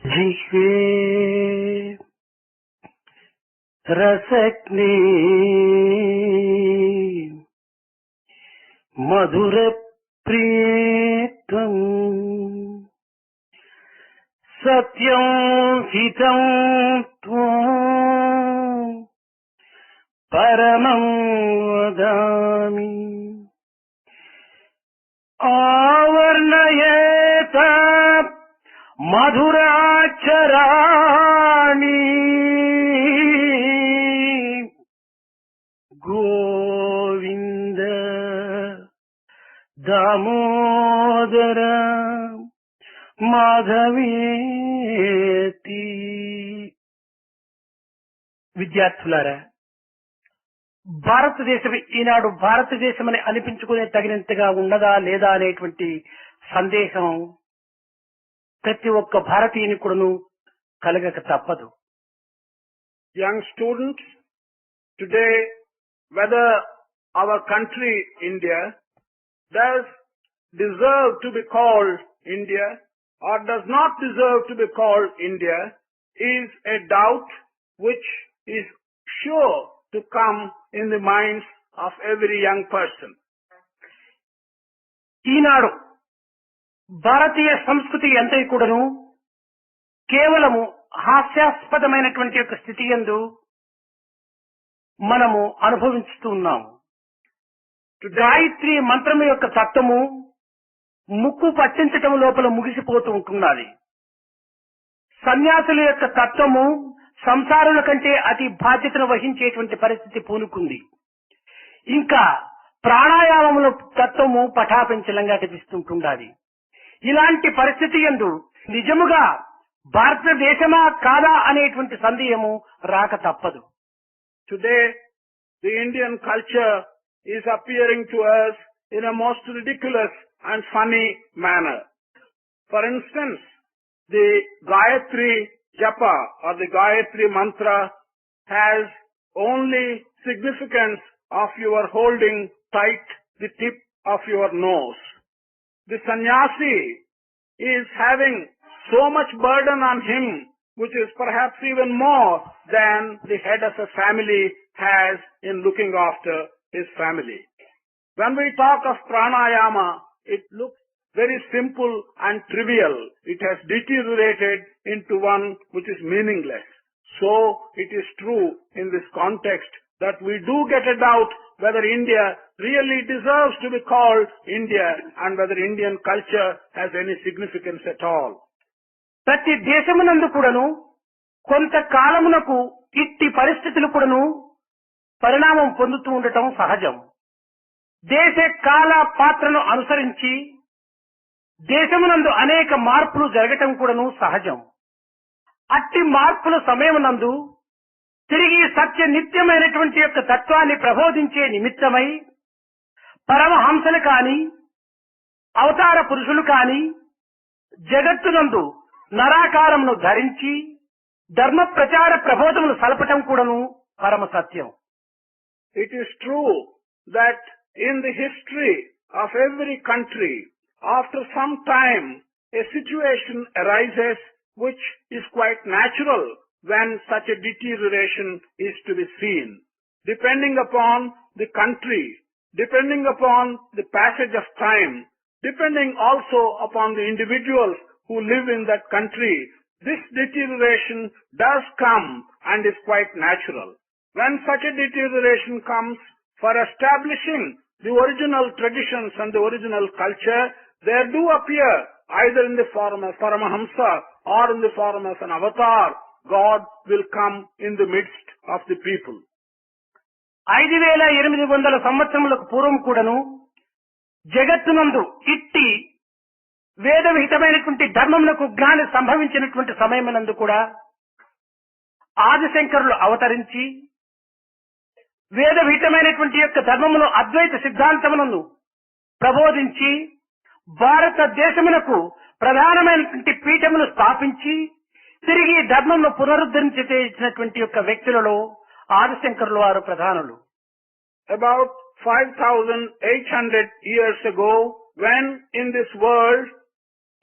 जिह्वे रसग्ने मधुर प्रियत्वं सत्यं हितं त्वं परमं वदामि आवर्णयेत मधुराक्षराणि गोविंद दामोदर మాధవేతి. విద్యార్థులారా, భారతదేశం ఈనాడు భారతదేశమని అనిపించుకునే తగినంతగా ఉన్నదా లేదా అనేటువంటి సందేహం ప్రతి ఒక్క భారతీయుని కూడాను కలగక తప్పదు. Young students, today whether our country India does deserve to be called India or does not deserve to be called India is a doubt which is sure to come in the minds of every young person. ఈనాడు భారతీయ సంస్కృతి అంతా కూడాను కేవలము హాస్యాస్పదమైనటువంటి యొక్క స్థితి యందు మనము అనుభవిస్తూ ఉన్నాము. గాయత్రి మంత్రము యొక్క తత్వము ముక్కు పట్టించటం లోపల ముగిసిపోతూ ఉంటున్నది. సన్యాసుల యొక్క తత్వము సంసారుల కంటే అతి బాధ్యతను వహించేటువంటి పరిస్థితి పూనుకుంది. ఇంకా ప్రాణాయామముల తత్వము పటాపించలంగా కనిపిస్తుంటున్నది. ఇలాంటి పరిస్థితి యందు నిజముగా భారతదేశమా కాదా అనేటువంటి సందేహము రాక తప్పదు. Today the Indian culture is appearing to us in a most ridiculous and funny manner. For instance, the Gayatri Japa or the Gayatri Mantra has only significance of your holding tight the tip of your nose. The sannyasi is having so much burden on him, which is perhaps even more than the head of a family has in looking after his family. When we talk of pranayama, it looks very simple and trivial. It has deteriorated into one which is meaningless. So it is true in this context that we do get a doubt whether India really deserves to be called India and whether Indian culture has any significance at all. ప్రతి దేశమునందు కూడాను కొంతకాలమునకు ఇట్టి పరిస్థితులు కూడాను పరిణామం పొందుతూ ఉండటం సహజం. దేశ కాల పాత్రను అనుసరించి దేశమునందు అనేక మార్పులు జరగటం కూడాను సహజం. అట్టి మార్పుల సమయమునందు తిరిగి సత్య నిత్యమైనటువంటి యొక్క తత్వాన్ని ప్రబోధించే నిమిత్తమై పరమహంసలు కాని అవతార పురుషులు కాని జగత్తునందు నరాకారమును ధరించి ధర్మ ప్రచార ప్రబోధములు సలపటం కూడాను పరమ సత్యం. It is true that in the history of every country, after some time, a situation arises which is quite natural when such a deterioration is to be seen. Depending upon the country, depending upon the passage of time, depending also upon the individuals who live in that country, this deterioration does come and is quite natural. When such a deterioration comes, for establishing the original traditions and the original culture, there do appear either in the form of Paramahamsa or in the form of an avatar. God will come in the midst of the people. 5800 సంవత్సరములకు పూర్వం కూడాను జగత్తునందు ఇట్టి వేద విహితమైనటువంటి ధర్మమునకు జ్ఞానం సంభవించినటువంటి సమయమునందు కూడా ఆదిశంకరులు అవతరించి వేద విహితమైనటువంటి యొక్క ధర్మమును అద్వైత సిద్ధాంతములను ప్రబోధించి భారతదేశమునకు ప్రధానమైనటువంటి పీఠమును స్థాపించి తిరిగి ధర్మమును పునరుద్ధరించేటువంటి యొక్క వ్యక్తులలో ఆదిశంకరులు వారు ప్రధానులు. About 5,800 years ago, when in this world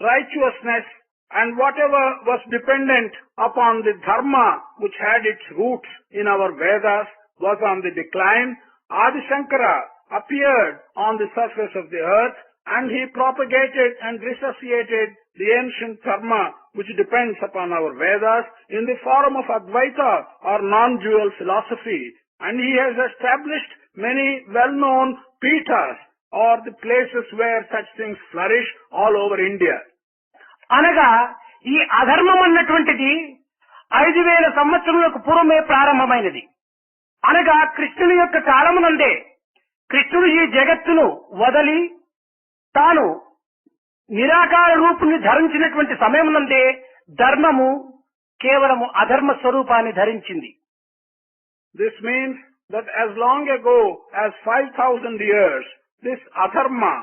righteousness and whatever was dependent upon the dharma which had its roots in our Vedas was on the decline. Adi Shankara appeared on the surface of the earth, and he propagated and resuscitated the ancient dharma which depends upon our Vedas in the form of Advaita or non-dual philosophy. And he has established many well-known pithas or the places where such things flourish all over India. అనగా ఈ అధర్మం అన్నటువంటిది 5000 సంవత్సరములకు పూర్వమే ప్రారంభమైనది. అనగా కృష్ణుని యొక్క కాలమునందే కృష్ణుడు ఈ జగత్తును వదలి తాను నిరాకార రూపుని ధరించినటువంటి సమయమునందే ధర్మము కేవలము అధర్మ స్వరూపాన్ని ధరించింది. This means that as long ago as 5,000 years, this adharma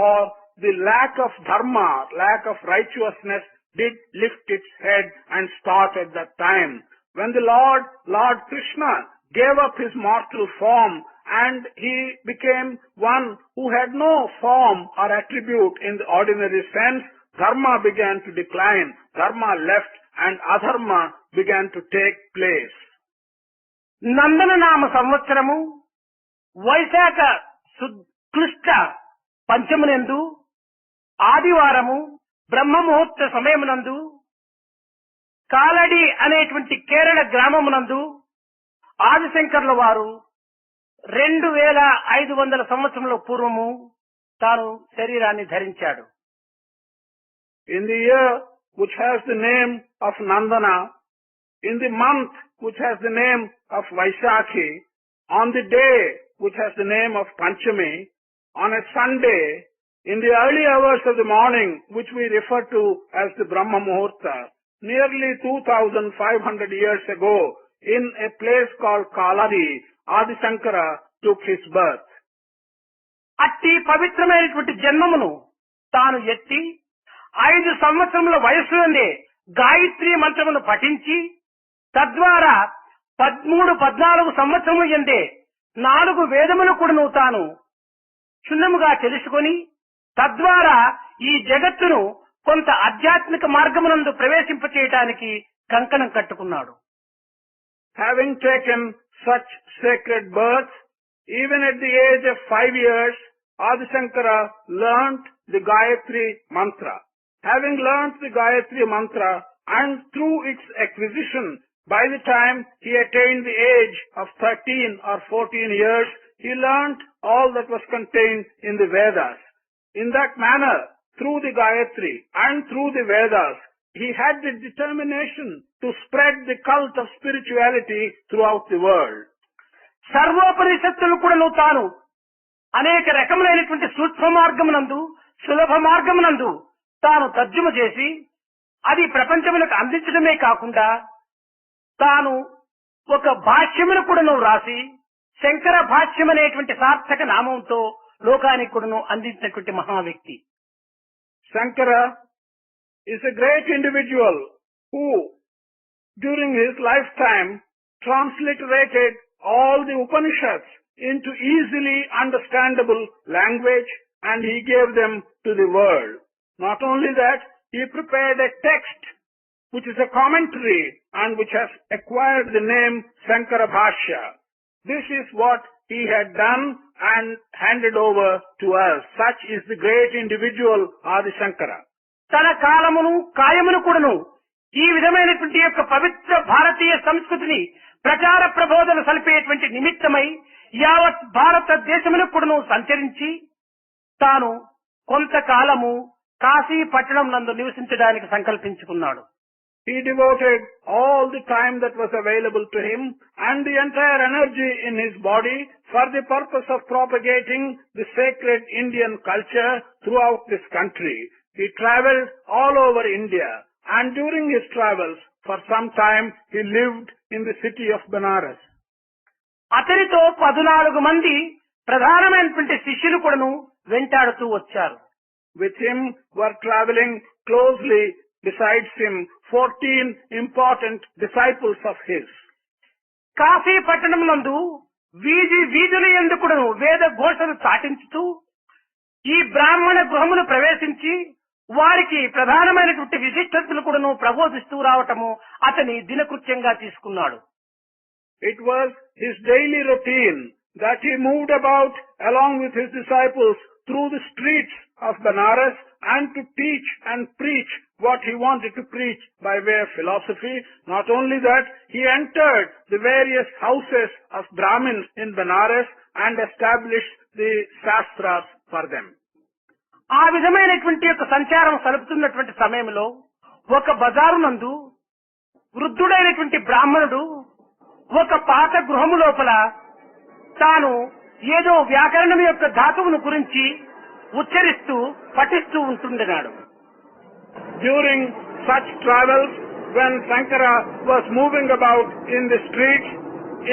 or the lack of dharma, lack of righteousness did lift its head and start at that time. When the Lord Krishna gave up his mortal form and he became one who had no form or attribute in the ordinary sense, dharma began to decline, dharma left and adharma began to take place. నందన నామ సంవత్సరము వైశాఖ శుక్ల పంచమునందు ఆదివారము బ్రహ్మ ముహూర్త సమయమునందు కాలడి అనేటువంటి కేరళ గ్రామమునందు ఆదిశంకర్ల వారు 2500 సంవత్సరముల పూర్వము తాను శరీరాన్ని ధరించాడు. In the year which has the name of Nandana, in the month which has the name of Vaishakhi, on the day which has the name of Panchami, on a Sunday, in the early hours of the morning, which we refer to as the Brahma Muhurta, nearly 2,500 years ago, in a place called Kalari, Adi Shankara took his birth. అట్టి పవిత్రమైనటువంటి జన్మమును తాను ఎత్తి 5 సంవత్సరముల వయస్సులోనే గాయత్రి మంత్రమును పఠించి తద్వారా 13-14 సంవత్సరముల యందే 4 వేదములు కూడాను తాను క్షుణ్ణముగా తెలుసుకొని తద్వారా ఈ జగత్తును కొంత ఆధ్యాత్మిక మార్గమునందు ప్రవేశింపచేయడానికి కంకణం కట్టుకున్నాడు. Having taken such sacred birth, even at the age of 5 years, Adi Shankara learnt the Gayatri mantra. Having learnt the Gayatri mantra and through its acquisition, by the time he attained the age of 13 or 14 years, he learnt all that was contained in the Vedas. In that manner, through the Gayatri and through the Vedas, he had the determination to spread the cult of spirituality throughout the world. సర్వోపనిషత్తులు కూడా తాను అనేక రకములైనటువంటి సూక్ష్మ మార్గమునందు సులభ మార్గమునందు తాను తర్జుమ చేసి అది ప్రపంచములకు అందించడమే కాకుండా తాను ఒక భాష్యమును కూడాను రాసి శంకర భాష్యం అనేటువంటి సార్థక నామంతో లోకానికి కూడాను అందించినటువంటి మహా వ్యక్తి. Shankara is a great individual who, during his lifetime, transliterated all the Upanishads into easily understandable language and he gave them to the world. Not only that, he prepared a text which is a commentary and which has acquired the name Shankara Bhashya. This is what he had done and handed over to us. Such is the great individual Adi Shankara. తన కాలమును కాయమును కూడాను ఈ విధమైనటువంటి యొక్క పవిత్ర భారతీయ సంస్కృతిని ప్రచార ప్రబోధన సలిపేటువంటి నిమిత్తమై యావత్ భారతదేశమును కూడాను సంచరించి తాను కొంతకాలము కాశీ పట్టణం నందు నివసించడానికి సంకల్పించుకున్నాడు. He devoted all the time that was available to him and the entire energy in his body for the purpose of propagating the sacred Indian culture throughout this country. He travelled all over India and during his travels for some time he lived in the city of Benares. అతనితో 14 మంది ప్రధానమైనటువంటి శిష్యులు కూడాను వెంటాడుతూ వచ్చారు. With him were travelling closely besides him 14 important disciples of his. Kashi పట్టణం నందు వీధుల యందు కూడాను వేద ఘోషలు చాటించుతూ ఈ బ్రాహ్మణ గృహమును ప్రవేశించి వారికి ప్రధానమైనటువంటి విశిష్టతలు కూడాను ప్రబోధిస్తూ రావటము అతని దినకృత్యంగా తీసుకున్నాడు. It was his daily routine that he moved about along with his disciples through the streets of Benares and to teach and preach what he wanted to preach by way of philosophy. Not only that, he entered the various houses of Brahmins in Benares and established the Shastras for them. ఆ విధమైనటువంటి యొక్క సంచారం సలుపుతున్నటువంటి సమయంలో ఒక బజారు నందు వృద్ధుడైనటువంటి బ్రాహ్మణుడు ఒక పాత గృహము లోపల తాను ఏదో వ్యాకరణం యొక్క ధాతువును గురించి ఉచ్చరిస్తూ పఠిస్తూ ఉంటుండేనాడు. During such travels, when Shankara was moving about in the streets,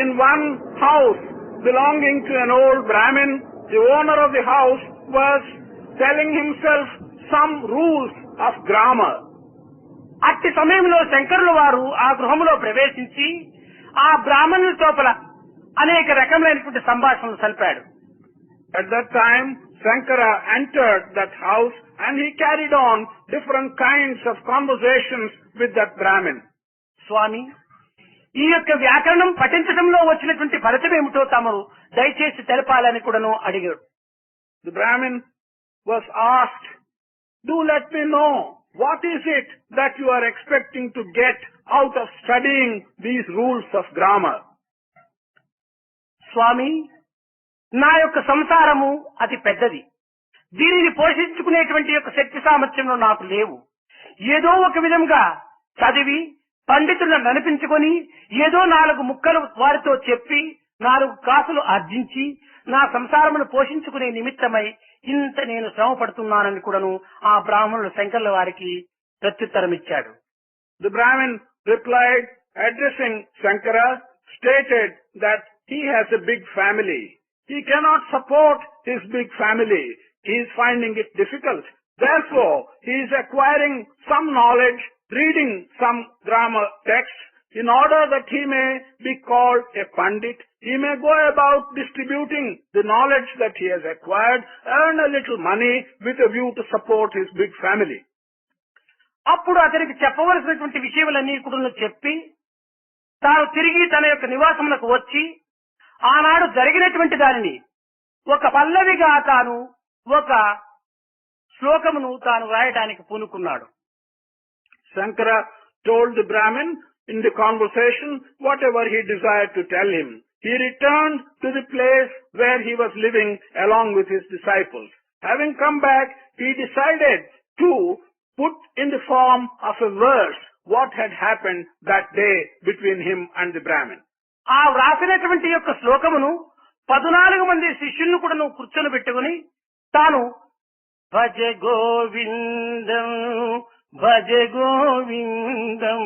in one house belonging to an old Brahmin, the owner of the house was telling himself some rules of grammar. అట్టి సమయంలో శంకరుల వారు ఆ గృహములో ప్రవేశించి ఆ బ్రాహ్మణుల తోపల అనేక రకములైనటువంటి సంభాషణలు సలిపాడు. At that time, Shankara entered that house and he carried on different kinds of conversations with that Brahmin. స్వామి, ఈ యొక్క వ్యాకరణం పఠించడంలో వచ్చినటువంటి ఫలితం ఏమిటో తమరు దయచేసి తెలపాలని కూడాను అడిగాడు. The Brahmin was asked, "Do let me know, what is it that you are expecting to get out of studying these rules of grammar?" స్వామి, నా యొక్క సంసారము అతి పెద్దది. దీనిని పోషించుకునేటువంటి యొక్క శక్తి సామర్థ్యంలో నాకు లేవు. ఏదో ఒక విధంగా చదివి పండితులను అనిపించుకొని ఏదో 4 ముక్కలు వారితో చెప్పి 4 కాసులు ఆర్జించి నా సంసారమును పోషించుకునే నిమిత్తమై ఇంత నేను శ్రమ పడుతున్నానని కూడాను ఆ బ్రాహ్మణుడు శంకరుల వారికి ప్రత్యుత్తరం ఇచ్చాడు. The Brahmin replied, addressing Shankara, stated that he has a big family. He cannot support his big family. He is finding it difficult. Therefore, he is acquiring some knowledge, reading some grammar texts, in order that he may be called a pandit. He may go about distributing the knowledge that he has acquired, earn a little money with a view to support his big family. అప్పుడు అతనికి చెప్పవలసినటువంటి విషయములన్నీ కూడా చెప్పి తాను తిరిగి తన యొక్క నివాసములకు వచ్చి ఆనాడు జరిగినటువంటి దానిని ఒక పల్లవిగా తాను ఒక శ్లోకమును తాను రాయడానికి పూనుకున్నాడు. Shankara told the Brahmin in the conversation whatever he desired to tell him. He returned to the place where he was living along with his disciples. Having come back, he decided to put in the form of a verse what had happened that day between him and the Brahmin. ఆ వ్రాసినటువంటి యొక్క శ్లోకమును 14 మంది శిష్యులను కూడా నువ్వు కూర్చొని పెట్టుకుని తాను భజ గోవిందం భజ గోవిందం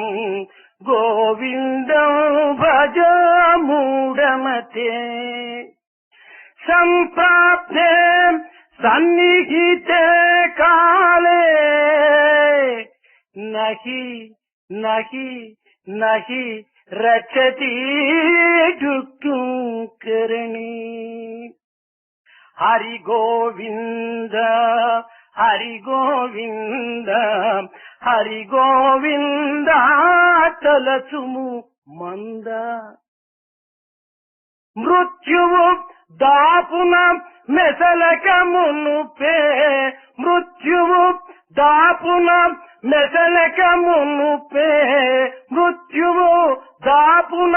గోవిందం భజ మూఢమతే సంప్రాప్తే సన్నిహితే కాలే నహి నహి నహి రచతి డుక్కు కరణి హరి గోవింద హరి గోవింద హరి గోవింద తలచుము మంద మృత్యువు దాపున మెసలక మునుపే మృత్యువు దాపున మెసలక మునుపే మృత్యువు దాపున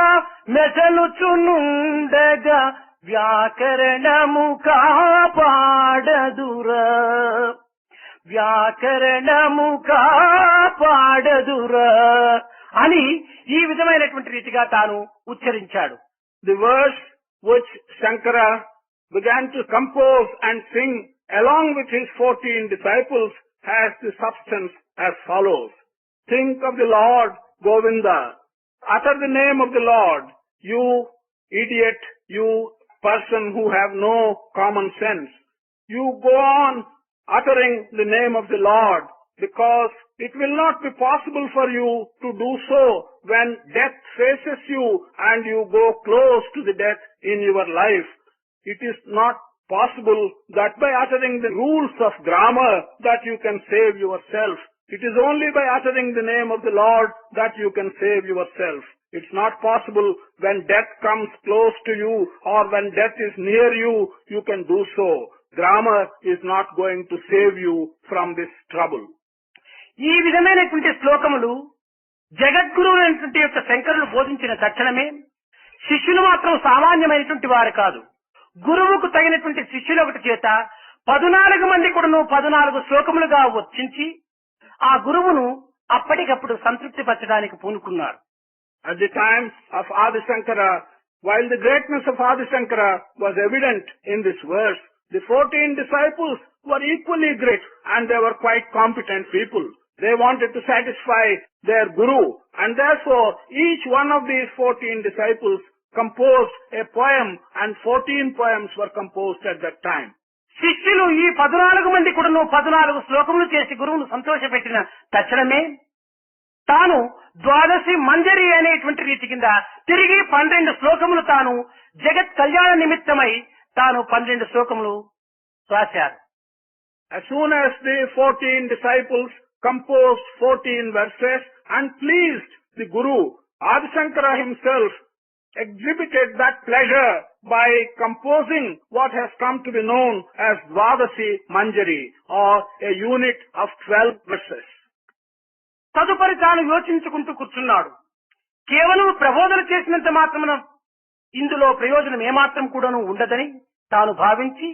మెసలుచునుండగా వ్యాకరణము కాపాడదురా వ్యాకరణము కాపాడదురా అని ఈ విధమైనటువంటి రీతిగా తాను ఉచ్చరించాడు. The verse which Shankara began to compose and sing along with his 14 disciples has the substance as follows. Think of the Lord, Govinda. Utter the name of the Lord, you idiot, you person who have no common sense. You go on uttering the name of the Lord, because it will not be possible for you to do so when death faces you and you go close to the death in your life. It is not possible that by uttering the rules of grammar that you can save yourself. It is only by uttering the name of the Lord that you can save yourself. It's not possible when death comes close to you or when death is near you, you can do so. Grammar is not going to save you from this trouble. ఈ విధమైనటువంటి శ్లోకములు జగద్గురువులైనటువంటి యొక్క శంకరులు బోధించిన తక్షణమే శిష్యులు మాత్రం సామాన్యమైనటువంటి వారు కాదు. గురువుకు తగినటువంటి శిష్యులు ఒకటి చేత 14 మంది కూడాను 14 శ్లోకములుగా వర్తించి ఆ గురువును అప్పటికప్పుడు సంతృప్తి పరచడానికి పూనుకున్నారు. At the time of Adi Shankara, while the greatness of Adi Shankara was evident in this verse, the 14 disciples were equally great and they were quite competent people. They wanted to satisfy their guru, and therefore each one of these 14 disciples composed a poem, and 14 poems were composed at that time. శిష్యులు ఈ 14 మంది కూడాను 14 శ్లోకములు చేసి గురువును సంతోషపెట్టిన తక్షణమే తాను ద్వాదశి మంజరి అనేటువంటి రీతి కింద తిరిగి 12 శ్లోకములు తాను జగత్ కళ్యాణ నిమిత్తమై తాను 12 శ్లోకములు రాశారు. As soon as the 14 disciples composed 14 verses and pleased the Guru, Adi Shankara himself exhibited that pleasure by composing what has come to be known as Dvadasi Manjari, or a unit of 12 verses. తదుపరి తాను యోచించుకుంటూ కూర్చున్నాడు. కేవలం ప్రబోధన చేసినంత మాత్రమున ఇందులో ప్రయోజనం ఏమాత్రం కూడాను ఉండదని తాను భావించి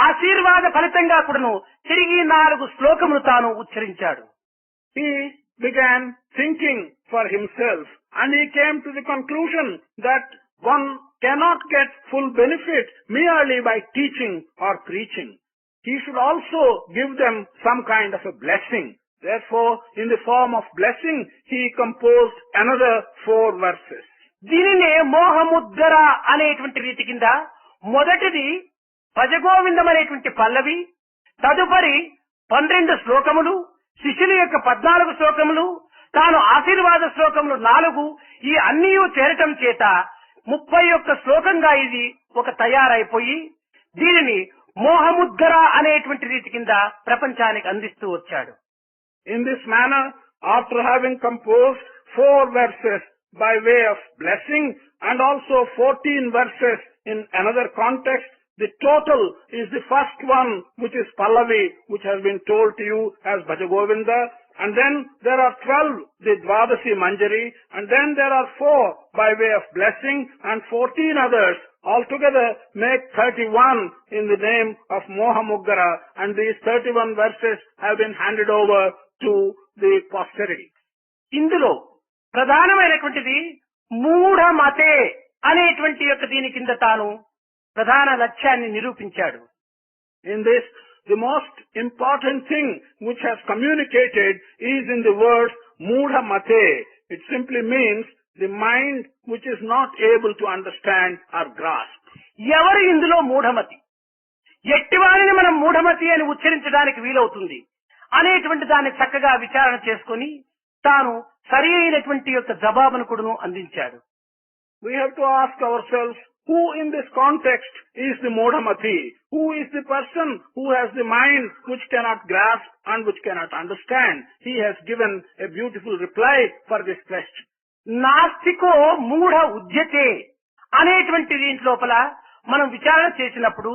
ఆశీర్వాద ఫలితంగా కూడాను తిరిగి 4 శ్లోకములు తాను ఉచ్చరించాడు. He began thinking for himself, and he came to the conclusion that one cannot get full benefit merely by teaching or preaching. He should also give them some kind of a blessing. Therefore, in the form of blessing, he composed another 4 verses. దీనినే మోహముద్గర అనేటువంటి రీతి కింద మొదటిది భజగోవిందం అనేటువంటి పల్లవి, తదుపరి 12 శ్లోకములు, శిష్యుల యొక్క 14 శ్లోకములు, తాను ఆశీర్వాద శ్లోకములు 4, ఈ అన్నీ చేరటం చేత 31 శ్లోకంగా ఇది ఒక తయారైపోయి దీనిని మోహముద్గర అనేటువంటి రీతి కింద ప్రపంచానికి అందిస్తూ వచ్చాడు. In this manner, after having composed 4 verses by way of blessing and also 14 verses in another context, the total is the first one, which is Pallavi, which has been told to you as Bhajagovinda, and then there are 12, the Dvadasi Manjari, and then there are 4 by way of blessing, and 14 others. Altogether make 31 in the name of Mohamuggara, and these 31 verses have been handed over to the posterity. ఇందులో ప్రధానమైనటువంటిది మూఢమతే అనేటువంటి యొక్క దీని కింద తాను ప్రధాన లక్ష్యాన్ని నిరూపించాడు. In this, the most important thing which has communicated is in the word Mudha Mate. It simply means the mind which is not able to understand or grasp. ఎవరు ఇందులో మూఢమతి, ఎట్టివారిని మనం మూఢమతి అని ఉచ్చరించడానికి వీలవుతుంది అనేటువంటి దాన్ని చక్కగా విచారణ చేసుకుని తాను సరి అయినటువంటి యొక్క జవాబును కూడాను అందించాడు. We have to ask ourselves, who in this context is the Modhamati? Who is the person who has the mind which cannot grasp and which cannot understand? He has given a beautiful reply for this question. నాస్తికో మూఢ ఉద్యతే అనేటువంటి didn't లోపల మనం విచారణ చేసినప్పుడు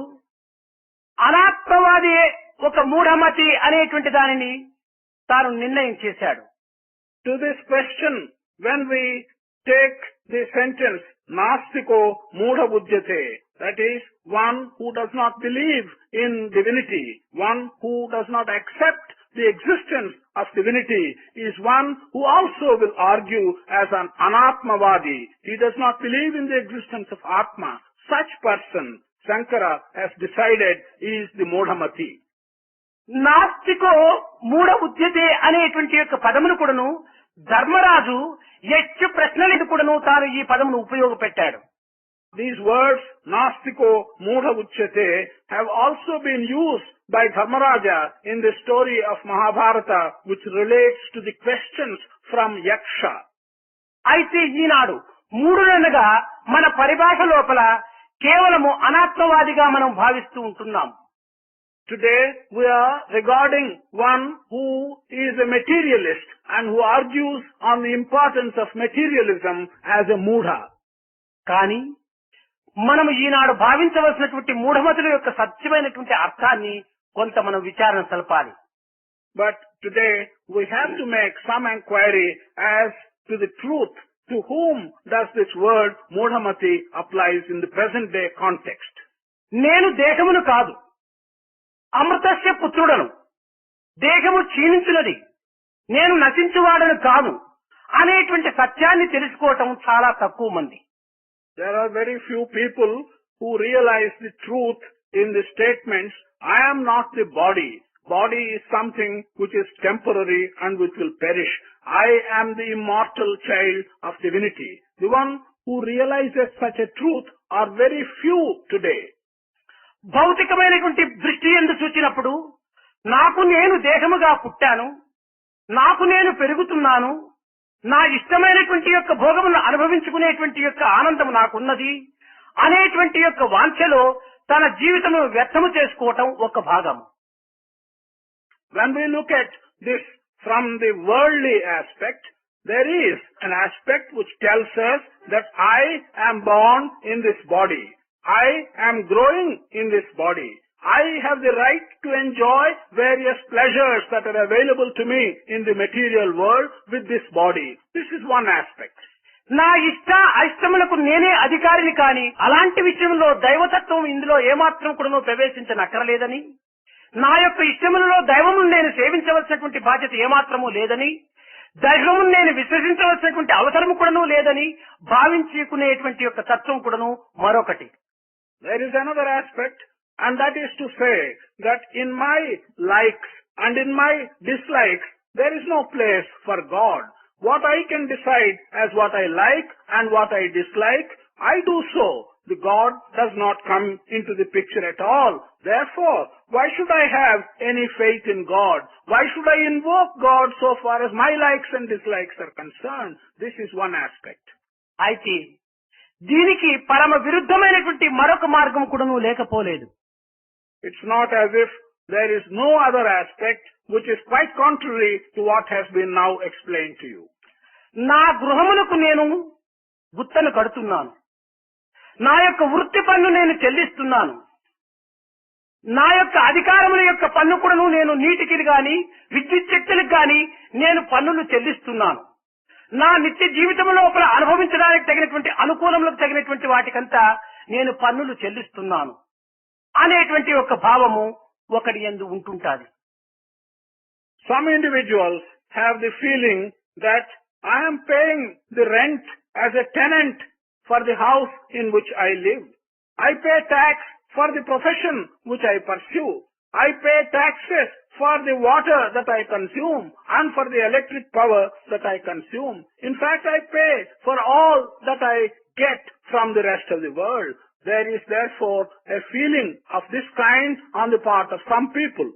అనాత్మవాది ఒక మూఢమతి అనేటువంటి దానిని తాను నిర్ణయం చేశాడు. To this question, when we take the sentence Nastiko Mudha Udyate, that is, one who does not believe in divinity, one who does not accept the existence of divinity, is one who also will argue as an Anatmavadi. He does not believe in the existence of Atma. Such person, Shankara has decided, is the Modhamati. నాస్తికో మూఢ ఉద్యతే అనేటువంటి యొక్క పదమును కూడాను ధర్మరాజు ఎచ్చు ప్రశ్నలకు కూడాను తాను ఈ పదమును ఉపయోగపెట్టాడు. These words, Nastiko Mudha Uchyate, have also been used by Dharmaraja in the story of Mahabharata, which relates to the questions from Yaksha. అయితే ఈనాడు మూఢులనగా మన పరిభాష లోపల కేవలము అనాత్మవాదిగా మనం భావిస్తూ ఉంటున్నాం. Today we are regarding one who is a materialist and who argues on the importance of materialism as a mudha. కానీ మనము ఈనాడు భావించవలసినటువంటి మూఢమతుల యొక్క సత్యమైనటువంటి అర్థాన్ని కొంత మనం విచారణ సలపాలి. But today we have to make some inquiry as to the truth. To whom does this word mudhamati applies in the present day context? నేను దేహమును కాదు, అమృతస్య పుత్రుడను, దేహము క్షీణించున్నది, నేను నశించువాడను కాను అనేటువంటి సత్యాన్ని తెలుసుకోవటం చాలా తక్కువ మంది. There are very few people who realize the truth in the statements, I am not the body. Body is something which is temporary and which will perish. I am the immortal child of divinity. The one who realizes such a truth are very few today. భౌతికమైనటువంటి దృష్టి యందు చూచినప్పుడు నాకు నేను దేహముగా పుట్టాను, నాకు నేను పెరుగుతున్నాను, నా ఇష్టమైనటువంటి యొక్క భోగమును అనుభవించుకునేటువంటి యొక్క ఆనందం నాకున్నది అనేటువంటి యొక్క వాంఛలో తన జీవితము వ్యర్థము చేసుకోవటం ఒక భాగం. When we look at this from the worldly aspect, there is an aspect which tells us that I am born in this body. I am growing in this body. I have the right to enjoy various pleasures that are available to me in the material world with this body. This is one aspect. నా ఇష్ట అయిష్టములకు నేనే అధికారిని కాని అలాంటి విషయంలో దైవతత్వం ఇందులో ఏమాత్రం కూడా ప్రవేశించనక్కరలేదని, నా యొక్క ఇష్టములలో దైవమును నేను సేవించవలసినటువంటి బాధ్యత ఏమాత్రమూ లేదని, దైవమును నేను విశ్వసించవలసినటువంటి అవసరము కూడాను లేదని భావించుకునేటువంటి యొక్క తత్వం కూడాను మరొకటి. There is another aspect, and that is to say that in my likes and in my dislikes there is no place for God. What I can decide as what I like and what I dislike, I do so. The God does not come into the picture at all. Therefore, why should I have any faith in God? Why should I invoke God so far as my likes and dislikes are concerned? This is one aspect. అయితే దీనికి పరమ విరుద్ధమైనటువంటి మరొక మార్గం కూడాను లేకపోలేదు. It's not as if there is no other aspect which is quite contrary to what has been now explained to you. నా గృహములకు నేను గుత్తను కడుతున్నాను, నా యొక్క వృత్తి పన్ను నేను చెల్లిస్తున్నాను, నా యొక్క అధికారముల యొక్క పన్ను కూడాను నేను నీటికి గాని విద్యుత్ శక్తులకు గాని నేను పన్నులు చెల్లిస్తున్నాను, నా నిత్య జీవితం లోపల అనుభవించడానికి తగినటువంటి అనుకూలములకు తగినటువంటి వాటికంతా నేను పన్నులు చెల్లిస్తున్నాను అనేటువంటి ఒక భావము ఒకటి యందు ఉంటుంటాది. Some individuals have the feeling that I am paying the rent as a tenant for the house in which I live. I pay tax for the profession which I pursue. I pay taxes for the water that I consume and for the electric power that I consume. In fact, I pay for all that I get from the rest of the world. There is therefore a feeling of this kind on the part of some people.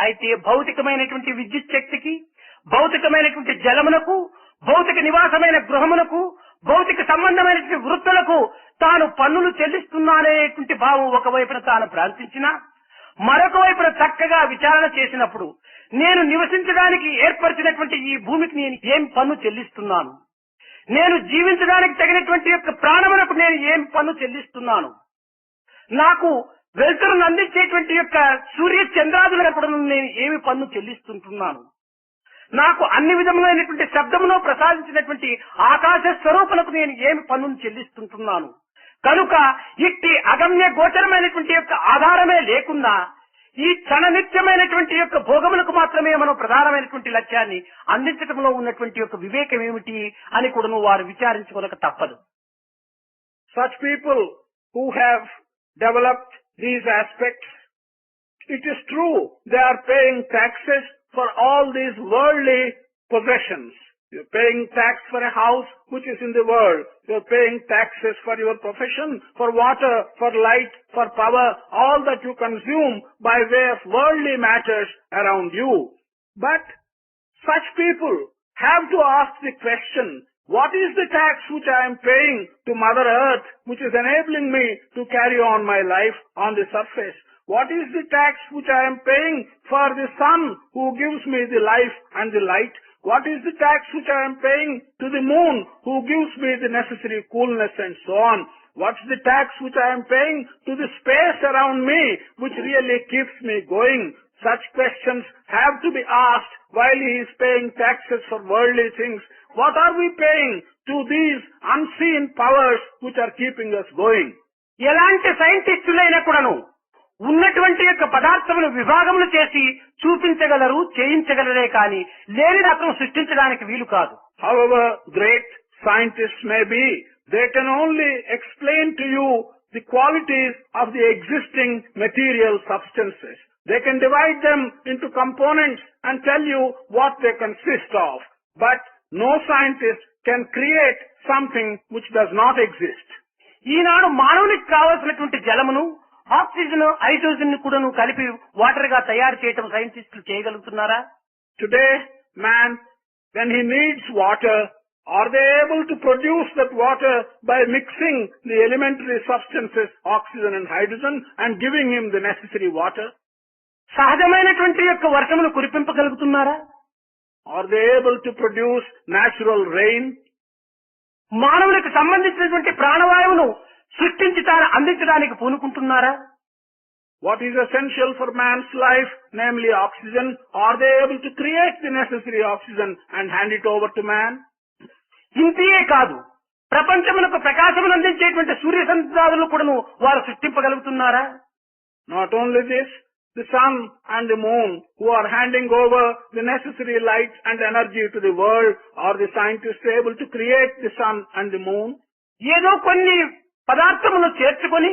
అయితే భౌతికమైనటువంటి విద్యుత్ శక్తికి, భౌతికమైనటువంటి జలమునకు, భౌతిక నివాసమైన గృహమునకు, భౌతిక సంబంధమైనటువంటి వృత్తులకు తాను పన్నులు చెల్లిస్తున్నానేటువంటి భావం ఒకవైపున తాను ప్రార్థించినా, మరొక వైపున చక్కగా విచారణ చేసినప్పుడు నేను నివసించడానికి ఏర్పరిచినటువంటి ఈ భూమికి నేను ఏం పన్ను చెల్లిస్తున్నాను, నేను జీవించడానికి తగినటువంటి యొక్క ప్రాణములకు నేను ఏం పన్ను చెల్లిస్తున్నాను, నాకు వెలుతురును అందించేటువంటి యొక్క సూర్య చంద్రాదులకు నేను ఏమి పన్ను చెల్లిస్తుంటున్నాను, నాకు అన్ని విధములైనటువంటి శబ్దమును ప్రసాదించినటువంటి ఆకాశ స్వరూపులకు నేను ఏమి పన్నును చెల్లిస్తుంటున్నాను. కనుక ఇట్టి అగమ్య గోచరమైనటువంటి యొక్క ఆధారమే లేకుండా ఈ క్షణనిత్యమైనటువంటి యొక్క భోగములకు మాత్రమే మనం ప్రధానమైనటువంటి లక్ష్యాన్ని అందించడంలో ఉన్నటువంటి యొక్క వివేకం ఏమిటి అని కూడా వారు విచారించుకోక తప్పదు. Such people who have developed these aspects, it is true they are paying taxes for all these worldly possessions. You're paying tax for a house which is in the world. You're paying taxes for your profession, for water, for light, for power, all that you consume by way of worldly matters around you. But such people have to ask the question, What is the tax which I am paying to Mother Earth, which is enabling me to carry on my life on the surface? What is the tax which I am paying for the sun who gives me the life and the light? What is the tax which I am paying to the moon who gives me the necessary coolness and so on? What's the tax which I am paying to the space around me which really keeps me going? Such questions have to be asked while he is paying taxes for worldly things. What are we paying to these unseen powers which are keeping us going? ఎలాంటి సైంటిస్టులైనా కూడాను ఉన్నటువంటి యొక్క పదార్థములు విభాగములు చేసి చూపించగలరు, చేయించగలరే కానీ లేనిది అతను సృష్టించడానికి వీలు కాదు. However great scientists may be, they can only explain to you the qualities of the existing material substances. They can divide them into components and tell you what they consist of. But no scientist can create something which does not exist. ఈనాడు మానవునికి కావలసినటువంటి జలమును, oxygen, hydrogen కూడాను కలిపి water గా తయారు చేయటం సైంటిస్టులు చేయగలుగుతున్నారా? Today, man, when he needs water, are they able to produce that water by mixing the elementary substances, oxygen and hydrogen, and giving him the necessary water? సహజమైనటువంటి యొక్క వర్షమును కురిపింపగలుగుతున్నారా? Are they able to produce natural rain? మానవులకు సంబంధించినటువంటి ప్రాణవాయువును సృష్టించి అందించడానికి పూనుకుంటున్నారా? What is essential for man's life, namely oxygen, are they able to create the necessary oxygen and hand it over to man? ఇంతే కాదు, ప్రపంచమునకు ప్రకాశమును అందించేటువంటి సూర్య సంధ్రాదులు కూడాను వారు సృష్టింపగలుగుతున్నారా? Not only this, the sun and the moon, who are handing over the necessary light and energy to the world, are the scientists able to create the sun and the moon? ఏదో కొన్ని పదార్థమును చేర్చుకొని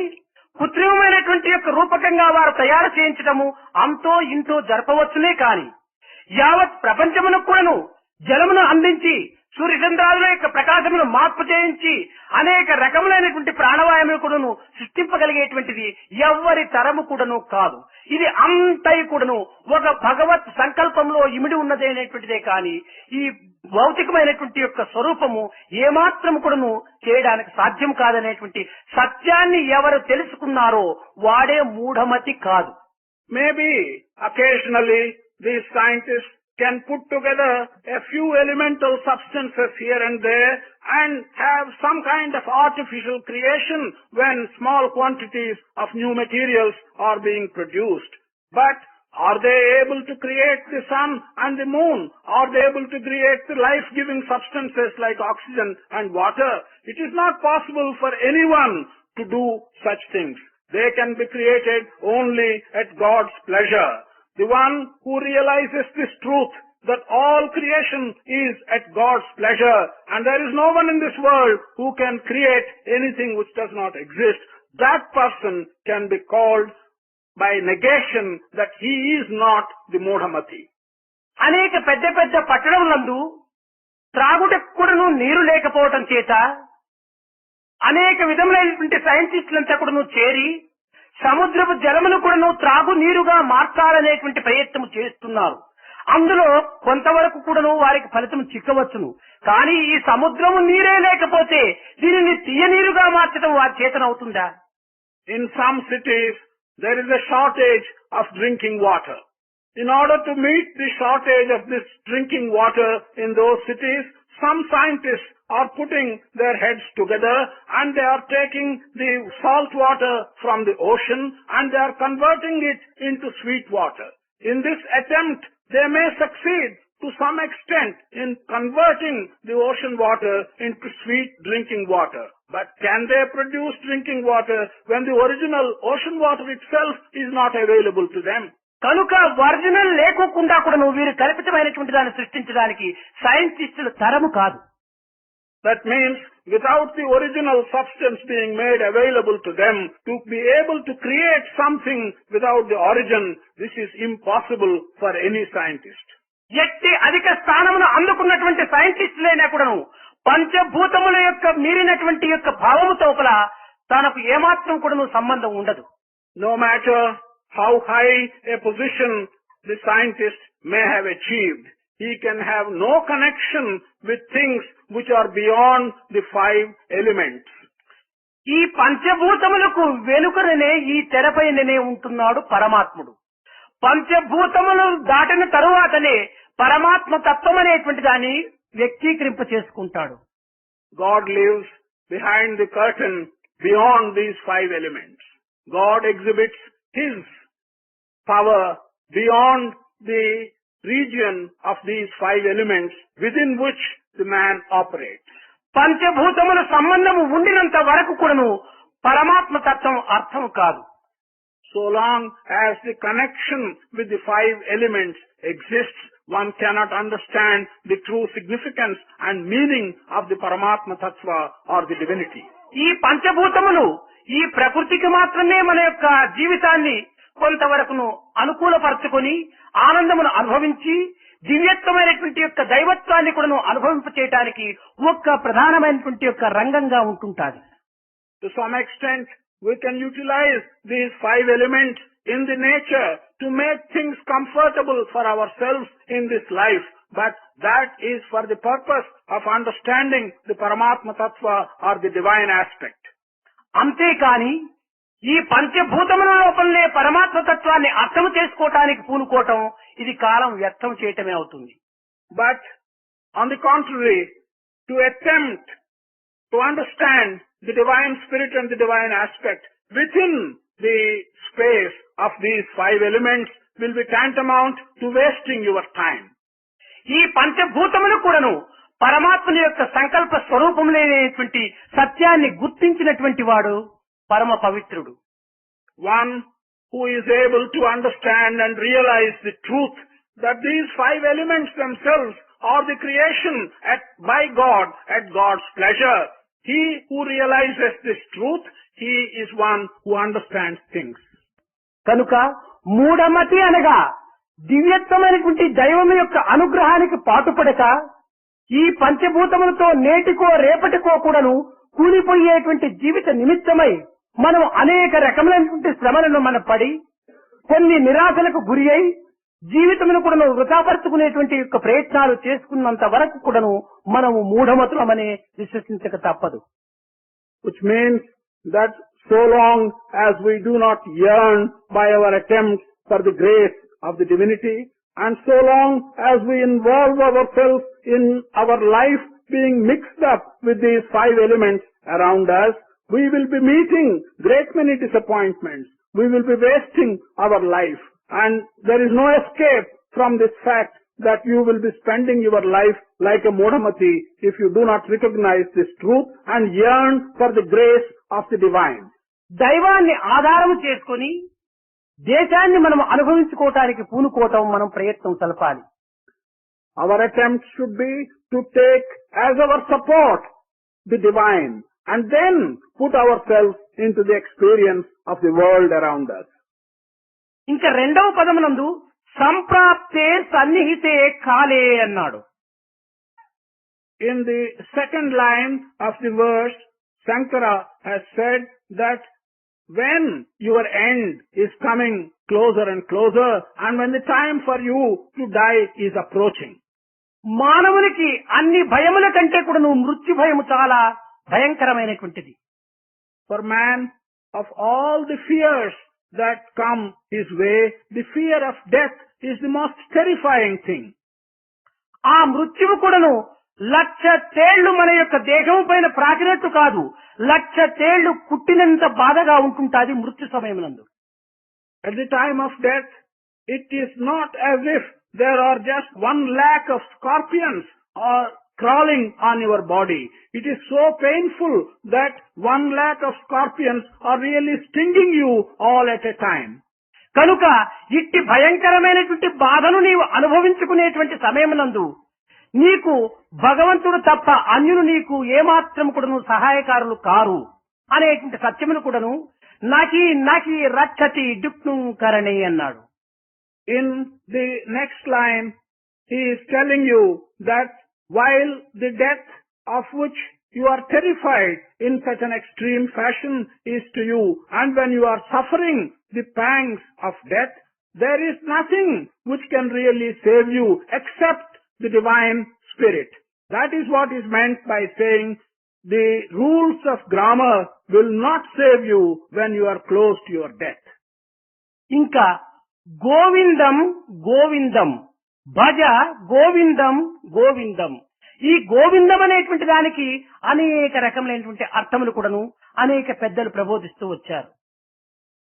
కృత్రిమమైనటువంటి యొక్క రూపకంగా వారు తయారు చేయించడము అంతో ఇంతో జరపవచ్చునే కాని యావత్ ప్రపంచమునకు కూడాను జలమును అందించి సూర్యచంద్రాల యొక్క ప్రకాశమును మార్పు చేయించి అనేక రకములైనటువంటి ప్రాణవాయువులు కూడాను సృష్టింపగలిగేటువంటిది ఎవ్వరి తరము కూడాను కాదు. ఇది అంతై కూడాను ఒక భగవత్ సంకల్పంలో ఇమిడి ఉన్నదే అనేటువంటిదే కాని ఈ భౌతికమైనటువంటి యొక్క స్వరూపము ఏమాత్రం కూడాను చేయడానికి సాధ్యం కాదనేటువంటి సత్యాన్ని ఎవరు తెలుసుకున్నారో వాడే మూఢమతి కాదు. Maybe occasionally these scientists can put together a few elemental substances here and there and have some kind of artificial creation when small quantities of new materials are being produced. But are they able to create the sun and the moon? Are they able to create the life-giving substances like oxygen and water? It is not possible for anyone to do such things. They can be created only at God's pleasure. The one who realizes this truth, that all creation is at God's pleasure and there is no one in this world who can create anything which does not exist, that person can be called by negation that he is not the Modhamati. అనేక పెద్ద పెద్ద పట్టణములందు త్రాగుటకు కూడాను నీరు లేకపోవటం చేత అనేక విధములైనటువంటి సైంటిస్టులంతా కూడాను చేరి సముద్రపు జలమును కూడాను త్రాగు నీరుగా మార్చాలనేటువంటి ప్రయత్నం చేస్తున్నారు. అందులో కొంతవరకు కూడాను వారికి ఫలితం చిక్కవచ్చును. కానీ ఈ సముద్రము నీరే లేకపోతే దీనిని తీయనీరుగా మార్చడం వారి చేతనవుతుందా? In some cities there is a shortage of drinking water. In order to meet the shortage of this drinking water in those cities, some scientists are putting their heads together and they are taking the salt water from the ocean and they are converting it into sweet water. In this attempt, they may succeed to some extent in converting the ocean water into sweet drinking water. But can they produce drinking water when the original ocean water itself is not available to them? కనుక original లేకోకుండా కూడా వీరు కల్పితమైనటువంటి దాన్ని సృష్టించడానికి సైంటిస్టుల తరము కాదు. That means without the original substance being made available to them, to be able to create something without the origin, this is impossible for any scientist. ఎట్టి అధిక స్థానమును అందుకున్నటువంటి సైంటిస్టులైనా కూడాను పంచభూతముల యొక్క మీరినటువంటి యొక్క భావముతో తనకు ఏమాత్రం కూడాను సంబంధం ఉండదు. No matter how high a position the scientist may have achieved, he can have no connection with things which are beyond the five elements. ఈ పంచభూతములకు వెనుకనే ఈ తెరపైననే ఉంటున్నాడు పరమాత్ముడు. పంచభూతములు దాటిన తరువాతనే పరమాత్మ తత్వం అనేటువంటి దాన్ని వ్యక్తీకరింప చేసుకుంటాడు. God lives behind the curtain beyond these five elements. God exhibits His power beyond the region of these five elements within which the man operates. పంచభూతముల సంబంధము ఉండినంత వరకు కూడాను పరమాత్మ తత్వం అర్థం కాదు. So long as the connection with the five elements exists, one cannot understand the true significance and meaning of the Paramatma Tattva or the divinity. ఈ పంచభూతములు ఈ ప్రకృతికి మాత్రమే మన యొక్క జీవితాన్ని కొంతవరకును అనుకూలపరచుకొని ఆనందమును అనుభవించి దివ్యత్వమైనటువంటి యొక్క దైవత్వాన్ని కూడా అనుభవింప చేయడానికి ఒక్క ప్రధానమైనటువంటి యొక్క రంగంగా ఉంటుంటాది. To some extent, we can utilize these five elements in the nature to make things comfortable for ourselves in this life, but that is for the purpose of understanding the Paramatma Tattva or the divine aspect. అంతేకాని ఈ పంచభూతముల లోపలనే పరమాత్మ తత్వాన్ని అర్థం చేసుకోవటానికి పూనుకోవటం ఇది కాలం వ్యర్థం చేయటమే అవుతుంది. But on the contrary, to attempt to understand the divine spirit and the divine aspect within the space of these five elements will be tantamount to wasting your time. ఈ పంచభూతములు కూడాను పరమాత్మని యొక్క సంకల్ప స్వరూపములైనటువంటి సత్యాన్ని గుర్తించినటువంటి వాడు పరమ పవిత్రుడు. One who is able to understand and realize the truth that these five elements themselves are the creation by God at God's pleasure. He who realizes this truth, he is one who understands things. కనుక మూఢమతి అనగా దివ్యత్వమైనటువంటి దైవం యొక్క అనుగ్రహానికి పాటుపడక ఈ పంచభూతములతో నేటికో రేపటికో కూడాను కూలిపోయేటువంటి జీవిత నిమిత్తమై మనం అనేక రకములైనటువంటి శ్రమలను మనం పడి కొన్ని నిరాశలకు గురి అయి జీవితమును కూడాను వృథాపరుచుకునేటువంటి యొక్క ప్రయత్నాలు చేసుకున్నంత వరకు కూడాను మనము మూఢమతులమని విశ్వసించక తప్పదు. Which means that so long as we do not yearn by our attempts for the grace of the divinity, and so long as we involve ourselves in our life being mixed up with these five elements around us, we will be meeting great many disappointments. We will be wasting our life, and there is no escape from this fact that you will be spending your life like a Modhamati if you do not recognize this truth and yearn for the grace of the divine. దైవాన్ని ఆధారం చేసుకొని దేశాన్ని మనం అనుభవించుకోవటానికి పూనుకోవటం మనం ప్రయత్నం సలపాలి. Our attempt should be to take as our support the divine and then put ourselves into the experience of the world around us. ఇంకా రెండవ పదమునందు సంప్రాప్తే సన్నిహితే కాలే అన్నాడు. In the second line of the verse, Sankara has said that when your end is coming closer and closer and when the time for you to die is approaching. మానవునికి అన్ని భయముల కంటే కూడా మృత్యు భయము చాలా భయంకరమైనటువంటిది. For man, of all the fears that come his way, the fear of death is the most terrifying thing. ఆ మృత్యువు కూడాను 1,00,000 తేళ్లు మన యొక్క దేహం పైన ప్రాకినట్టు కాదు, 1,00,000 తేళ్లు కుట్టినంత బాధగా ఉంటుంటాది మృత్యు సమయమునందు. At the time of death, it is not as if there are just 1,00,000 of scorpions or crawling on your body. It is so painful that 1,00,000 of scorpions are really stinging you all at a time. కనుక ఇట్టి భయంకరమైనటువంటి బాధను నీవు అనుభవించుకునేటువంటి సమయమునందు నీకు భగవంతుడు తప్ప అన్యులు నీకు ఏమాత్రం కూడాను సహాయకారులు కారు అనేటువంటి సత్యమును కూడాను నాకి రక్షతి డుక్ను కరణి అన్నాడు. In the next line, he is telling you that while the death of which you are terrified in such an extreme fashion is to you, and when you are suffering the pangs of death, there is nothing which can really save you except the divine spirit. That is what is meant by saying the rules of grammar will not save you when you are close to your death. ఇంకా గోవిందం గోవిందం భజ గోవిందం గోవిందం. ఈ గోవిందం అనేటువంటి దానికి అనేక రకములైనటువంటి అర్థములు కూడాను అనేక పెద్దలు ప్రబోధిస్తూ వచ్చారు.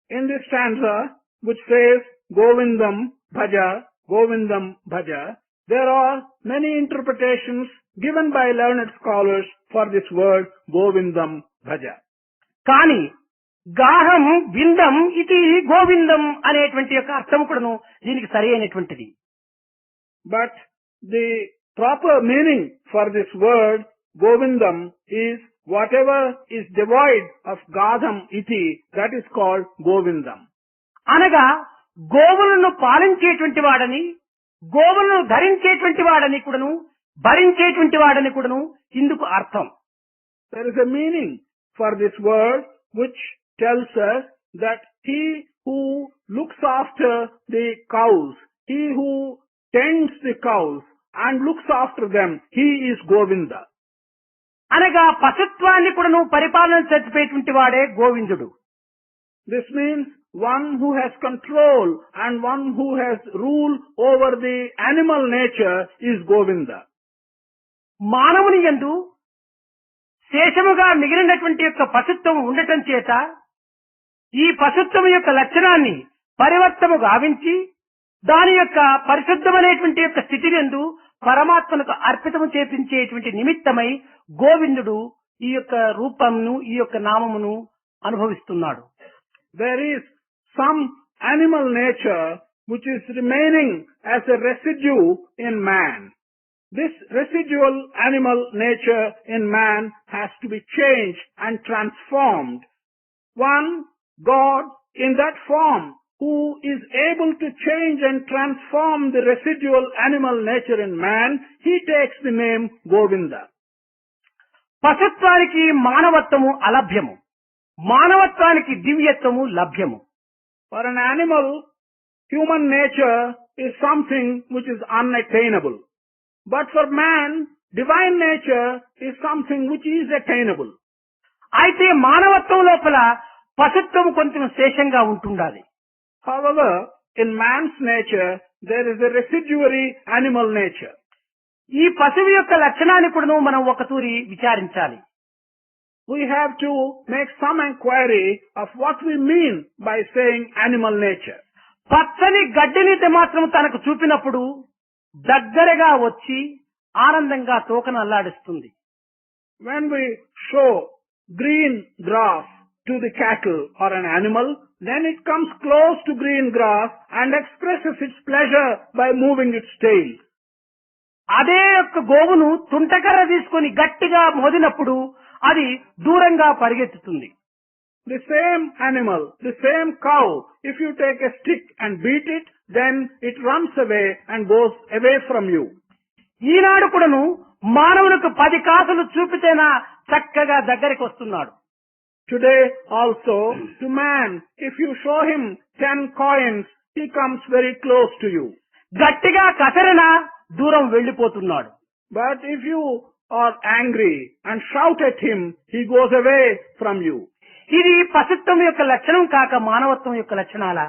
In this stanza, which says Govindam Bhaja, Govindam Bhaja, there are many interpretations given by learned scholars for this word Govindam Bhaja. కానీ గాహం విందం ఇది గోవిందం అనేటువంటి యొక్క అర్థం కూడాను దీనికి సరి అయినటువంటిది. But the proper meaning for this word Govindam is whatever is devoid of Gadham iti, that is called Govindam. అనగా గోవులను పాలించేటువంటి వాడని, గోవులను ధరించేటువంటి వాడని కూడాను, భరించేటువంటి వాడని కూడాను ఇందుకు అర్థం. There is a meaning for this word which tells us that he who looks after the cows, he who tends the cows and looks after them, he is Govinda. అనగా పశుత్వాన్ని కూడాను పరిపాలన చేసేటువంటి వాడే గోవిందుడు. This means one who has control and one who has rule over the animal nature is Govinda. మానవుని యందు శేషముగా మిగిలినటువంటి యొక్క పశుత్వం ఉండటం చేత ఈ పశుత్వం యొక్క లక్షణాన్ని పరివర్తము గావించి దాని యొక్క పరిశుద్ధమైనటువంటి యొక్క స్థితి యందు పరమాత్మకు అర్పితము చేపించేటువంటి నిమిత్తమై గోవిందుడు ఈ యొక్క రూపమును ఈ యొక్క నామమును అనుభవిస్తున్నాడు. There is some animal nature which is remaining as a residue in man. This residual animal nature in man has to be changed and transformed. One God in that form who is able to change and transform the residual animal nature in man, he takes the name Govinda. పశుత్వానికి మానవత్వము అలభ్యము, మానవత్వానికి దివ్యత్వము లభ్యము. For an animal, human nature is something which is unattainable. But for man, divine nature is something which is attainable. అయితే మానవత్వం లోపల పశుత్వము కొంచెం శేషంగా ఉంటుండాలి. However, in man's nature, there is a residuary animal nature. ఈ పశువు యొక్క లక్షణాన్ని కూడా మనం ఒకతూరి విచారించాలి. We have to make some inquiry of what we mean by saying animal nature. పచ్చని గడ్డిని మాత్రం తనకు చూపినప్పుడు దగ్గరగా వచ్చి ఆనందంగా తోకను అల్లాడిస్తుంది. When we show green grass to the cattle or an animal, then it comes close to green grass and expresses its pleasure by moving its tail. అదే యొక్క గోవును తుంటకర్ర తీసుకొని గట్టిగా మోదినప్పుడు అది దూరంగా పరిగెత్తుతుంది. The same animal, the same cow, if you take a stick and beat it, then it runs away and goes away from you. ఈనాడు కూడాను మానవులకు 10 కాసులు చూపితేనా చక్కగా దగ్గరికి వస్తున్నాడు. Today also, to man, if you show him 10 coins, he comes very close to you. గట్టిగా కసరనా దూరం వెళ్లిపోతున్నాడు. But if you are angry and shout at him, he goes away from you. ఇది పశుత్వం యొక్క లక్షణం కాక మానవత్వం యొక్క లక్షణాలా?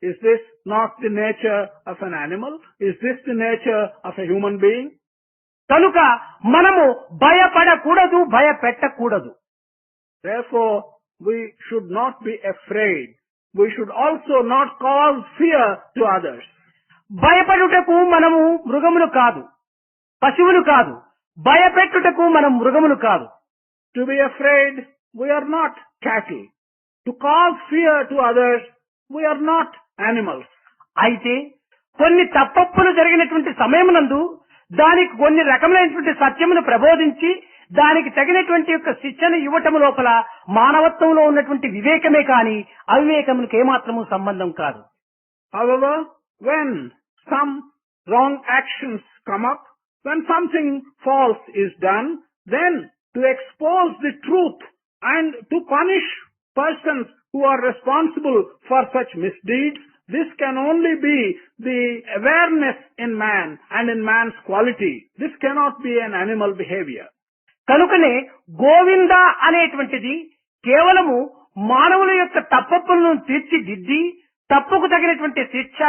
Is this not the nature of an animal? Is this the nature of a human being? కనుక మనము భయపడకూడదు, భయపెట్టకూడదు. Therefore, we should not be afraid. We should also not cause fear to others. భయపడుటకు మనము మృగములు కాదు, పశువులు కాదు. భయపెట్టుటకు మనం మృగములు కాదు. To be afraid, we are not cattle. To cause fear to others, we are not animals. అయితే కొన్ని తప్పప్పులు జరిగినటువంటి సమయమునందు దానికి కొన్ని రకములైనటువంటి సత్యమును ప్రబోధించి దానికి తగినటువంటి యొక్క శిక్షణ ఇవ్వటం లోపల మానవత్వంలో ఉన్నటువంటి వివేకమే కాని అవివేకములకు ఏమాత్రము సంబంధం కాదు. However, when some wrong actions come up, when something false is done, then to expose the truth and to punish persons who are responsible for such misdeeds, This can only be the awareness in man and in man's quality. This cannot be an animal behavior. కనుకనే గోవింద అనేటువంటిది కేవలము మానవుల యొక్క తప్పప్పులను తీర్చిదిద్ది తప్పుకు తగినటువంటి శిక్ష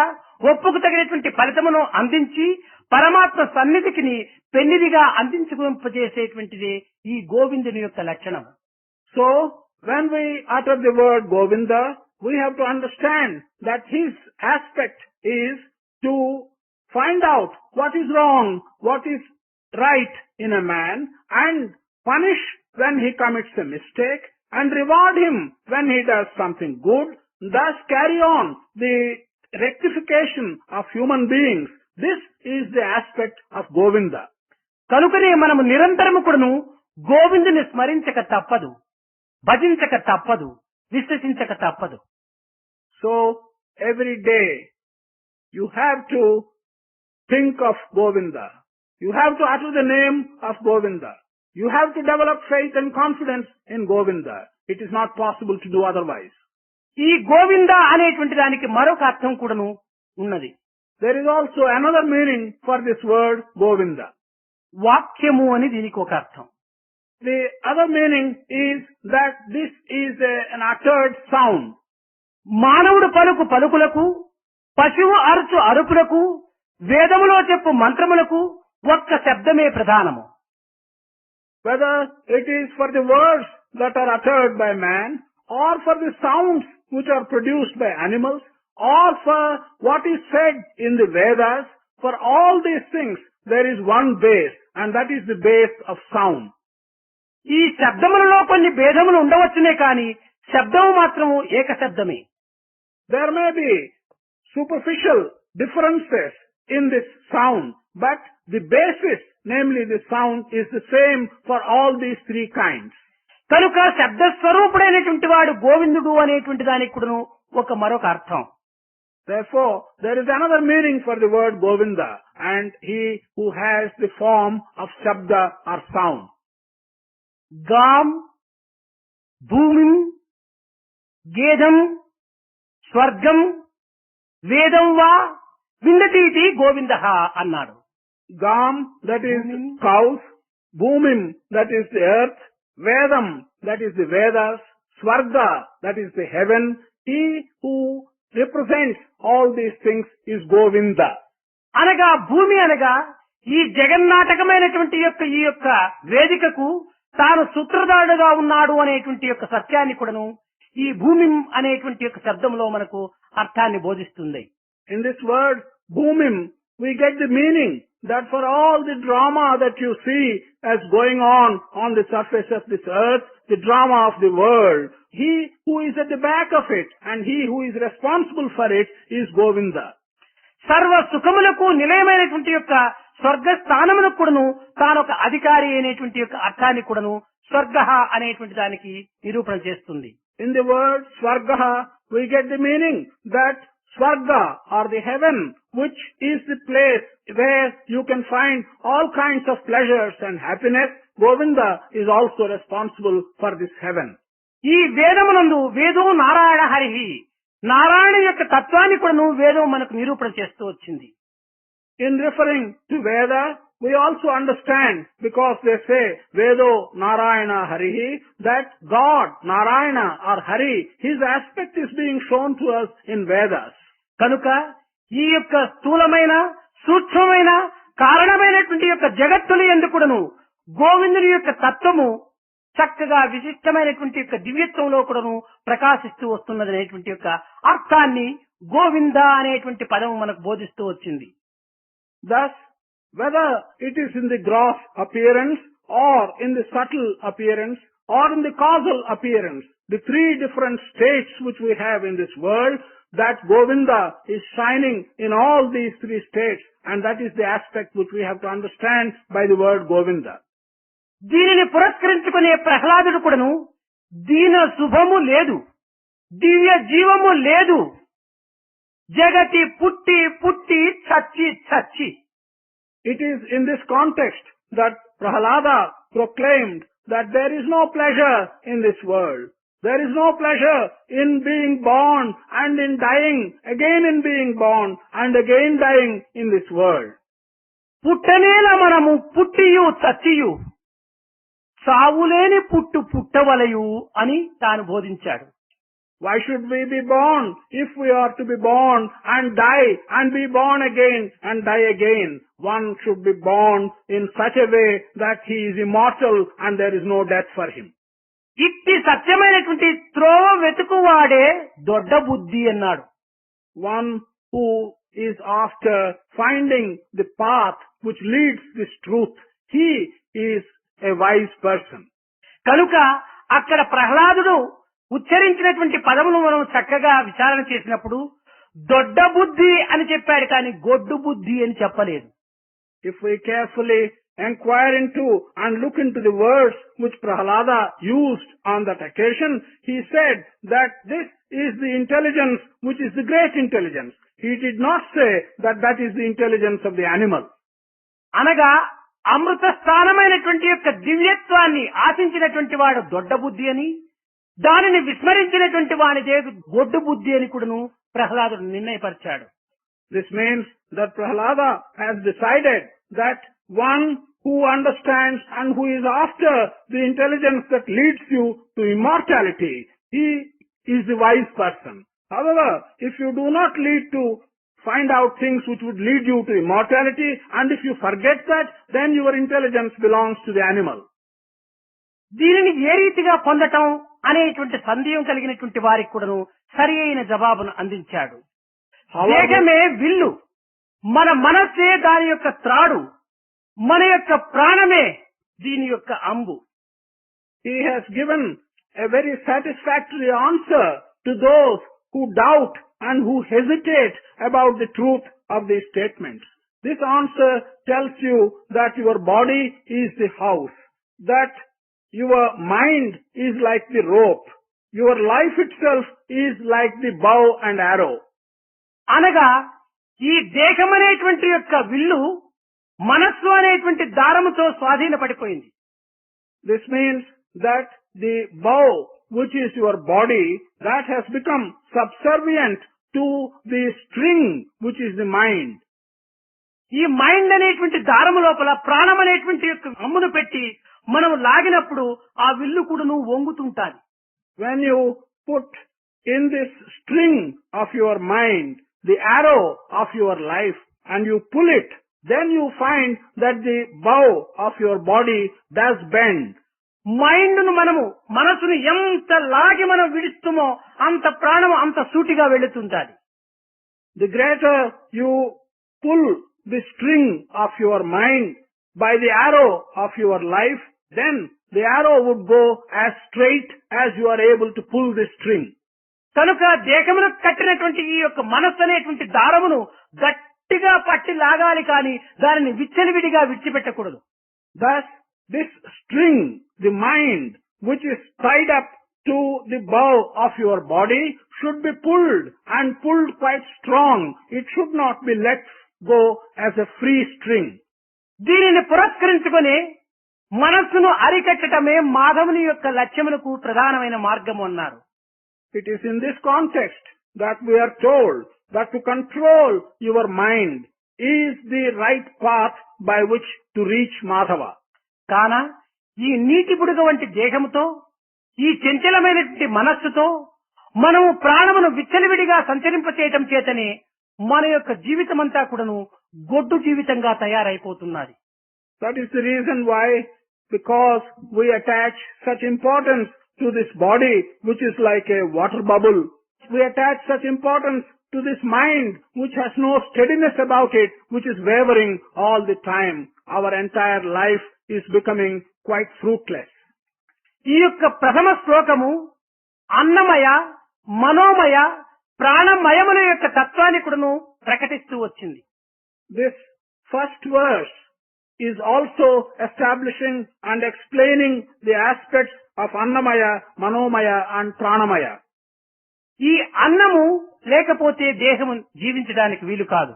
ఒప్పుకు తగినటువంటి ఫలితమును అందించి పరమాత్మ సన్నిధికి పెన్నిదిగా అందించుకుంపజేసేటువంటిది ఈ గోవిందుని యొక్క లక్షణం. So, when we utter the word Govinda, we have to understand that his aspect is to find out what is wrong, what is right in a man, and punish when he commits a mistake, and reward him when he does something good, thus carry on the rectification of human beings. This is the aspect of Govinda. కనుకనే మనము నిరంతరము కూడాను గోవిందుని స్మరించక తప్పదు, భజించక తప్పదు, విశ్వసించక తప్పదు. So, every day you have to think of Govinda. You have to utter the name of Govinda. You have to develop faith and confidence in Govinda. It is not possible to do otherwise. ఈ గోవింద అనేటువంటి దానికి మరొక అర్థం కూడాను ఉన్నది. There is also another meaning for this word Govinda. వాక్యము అని దీనికి ఒక అర్థం. The other meaning is that this is an uttered sound. మానవుడు పలుకు పలుకులకు, పశువు అరుచు అరుపులకు, వేదములో చెప్పు మంత్రములకు ఒక్క శబ్దమే ప్రధానము. Whether it is for the words that are uttered by man, or for the sounds which are produced by animals, or for what is said in the Vedas, for all these things there is one base, and that is the base of sound. ఈ శబ్దములలో కొన్ని భేదములు ఉండవచ్చునే కాని శబ్దము మాత్రము ఏక శబ్దమే. There may be superficial differences in this sound, but the basis, namely the sound, is the same for all these three kinds. కనుక శబ్దస్వరూపుడైనటువంటి వాడు గోవిందుడు అనేటువంటి దానికి కూడాను ఒక మరొక అర్థం. Therefore, there is another meaning for the word Govinda, and he who has the form of Shabda or sound. గాం, భూమిం, గేదం, స్వర్గం, వేదం వా విందతీతి గోవిందః అన్నాడు. Gam, that is cows, Bhumim, that is the earth, Vedam, that is the Vedas, Swarga, that is the heaven. He who represents all these things is Govinda. అనగా భూమి అనగా ఈ జగన్నాటకమైనటువంటి ఈ యొక్క వేదికకు తాను సూత్రధారుడుగా ఉన్నాడు అనేటువంటి యొక్క సత్యాన్ని కూడాను ఈ భూమి అనేటువంటి యొక్క శబ్దంలో మనకు అర్థాన్ని బోధిస్తుంది. In this word Bhumim, we get the meaning that for all the drama that you see as going on the surface of this earth, the drama of the world, he who is at the back of it and he who is responsible for it is Govinda. సర్వ సుఖములకు నిలయమైనటువంటి యొక్క స్వర్గ స్థానములకు కూడాను తానొక అధికారి అయినటువంటి యొక్క అర్థాన్ని కూడాను స్వర్గ అనేటువంటి దానికి నిరూపణ చేస్తుంది. In the word Swarga, we get the meaning that Swarga or the heaven, which is the place where you can find all kinds of pleasures and happiness, Govinda is also responsible for this heaven. ఈ వేదమునందు వేదో నారాయణ హరిహి, నారాయణ యొక్క తత్వాన్ని కూడాను వేదం మనకు నిరూపణ చేస్తూ వచ్చింది. In referring to Veda, we also understand, because they say Vedo Narayana Harihi, that God, Narayana or Hari, his aspect is being shown to us in Vedas. కనుక ఈ యొక్క స్థూలమైన సూక్ష్మమైన కారణమైనటువంటి యొక్క జగత్తులు ఎందుకును గోవిందుని యొక్క తత్వము చక్కగా విశిష్టమైనటువంటి యొక్క దివ్యత్వంలో కూడాను ప్రకాశిస్తూ వస్తున్నది అనేటువంటి యొక్క అర్థాన్ని గోవింద అనేటువంటి పదం మనకు బోధిస్తూ వచ్చింది. Thus, whether it is in the gross appearance or in the subtle appearance or in the causal appearance, the three different states which we have in this world, that Govinda is shining in all these three states, and that is the aspect which we have to understand by the word Govinda. దీనిని పురస్కరించుకునే ప్రహ్లాదుడు కూడాను దీన శుభము లేదు, దివ్య జీవము లేదు, జగతి పుట్టి పుట్టి చచ్చి చచ్చి. It is in this context that Prahlada proclaimed that there is no pleasure in this world. There is no pleasure in being born and in dying, again in being born and again dying in this world. పుట్టనేల మనము పుట్టియు చచ్చియు సావులేని పుట్టవలయు అని తాను బోధించాడు. Why should we be born if we are to be born and die and be born again and die again? One should be born in such a way that he is immortal and there is no death for him. ఇట్టి సత్యమైనటువంటి త్రోవ వెతుకువాడే దొడ్డ బుద్ధి అన్నాడు. One who is after finding the path which leads this truth, he is a wise person. కనుక అక్కడ ప్రహ్లాదుడు ఉచ్చరించినటువంటి పదమును మనం చక్కగా విచారణ చేసినప్పుడు దొడ్డ బుద్ధి అని చెప్పాడు, కానీ గొడ్డు బుద్ధి అని చెప్పలేదు. If we carefully inquire into and look into the words which Prahlada used on that occasion, he said that this is the intelligence which is the great intelligence. He did not say that that is the intelligence of the animal. అనగా అమృత స్థానమైనటువంటి యొక్క దివ్యత్వాన్ని ఆశించినటువంటి వాడు దొడ్డ బుద్ధి అని, దానిని విస్మరించినటువంటి వానిదే గొడ్డు బుద్ధి అని కూడాను ప్రహ్లాదుడు నిర్ణయపరిచాడు. This means that Prahlada has decided that one who understands and who is after the intelligence that leads you to immortality, he is the wise person. However, if you do not lead to find out things which would lead you to immortality, and if you forget that, then your intelligence belongs to the animal. దీనిని ఏ రీతిగా పొందటం అనేటువంటి సందేహం కలిగినటువంటి వారికి కూడాను సరి అయిన జవాబును అందించాడు. దేహమే విల్లు, మన మనస్సే దాని యొక్క త్రాడు, మన యొక్క ప్రాణమే దీని యొక్క అంబు. He has given a very satisfactory answer to those who doubt and who hesitate about the truth of these statements. This answer tells you that your body is the house, that your mind is like the rope, your life itself is like the bow and arrow. అనగా ఈ దేహం అనేటువంటి యొక్క విల్లు మనస్సు అనేటువంటి దారముతో స్వాధీనపడిపోయింది. This means that the bow, which is your body, that has become subservient to the string, which is the mind. ఈ mind అనేటువంటి దారము లోపల ప్రాణం అనేటువంటి యొక్క అమ్మును పెట్టి మనం లాగినప్పుడు ఆ విల్లు కూడాను వంగుతుంటాది. When you put in this string of your mind the arrow of your life and you pull it, then you find that the bow of your body does bend. Mind ను మనసును ఎంత లాగి మనం విడుస్తామో అంత ప్రాణం అంత సూటిగా వెళుతుంటాది. The greater you pull the string of your mind by the arrow of your life, then the arrow would go as straight as you are able to pull the string. కనుక దేహమును కట్టినటువంటి ఈ యొక్క మనస్సు అనేటువంటి దారమును గట్టిగా పట్టి లాగాలి, కానీ దానిని విచ్చలవిడిగా విడిచిపెట్టకూడదు. Thus, this string, the mind, which is tied up to the bow of your body, should be pulled and pulled quite strong. It should not be let go as a free string. దీనిని పురస్కరించుకొని మనస్సును అరికట్టడమే మాధవుని యొక్క లక్ష్యమునకు ప్రధానమైన మార్గము అన్నారు. It is in this context that we are told that to control your mind is the right path by which to reach Madhava. కాన ఈ నీటి బుడగ వంటి దేహముతో, ఈ చంచలమైనటువంటి మనస్సుతో మనము ప్రాణమును విచ్చలవిడిగా సంచరింపచేయటం చేతనే మన యొక్క జీవితమంతా కూడాను గొడ్డు జీవితంగా తయారైపోతున్నది. That is the reason why, because we attach such importance to this body which is like a water bubble, we attach such importance to this mind which has no steadiness about it, which is wavering all the time. Our entire life is becoming quite fruitless. ఈ యొక్క ప్రథమ శ్లోకము అన్నమయ, మనోమయ, ప్రాణమయముల యొక్క తత్వాన్ని కూడాను ప్రకటిస్తూ వచ్చింది. This first verse is also establishing and explaining the aspects of Annamaya, Manomaya and Pranamaya. ఈ అన్నము లేకపోతే దేహము జీవించడానికి వీలు కాదు.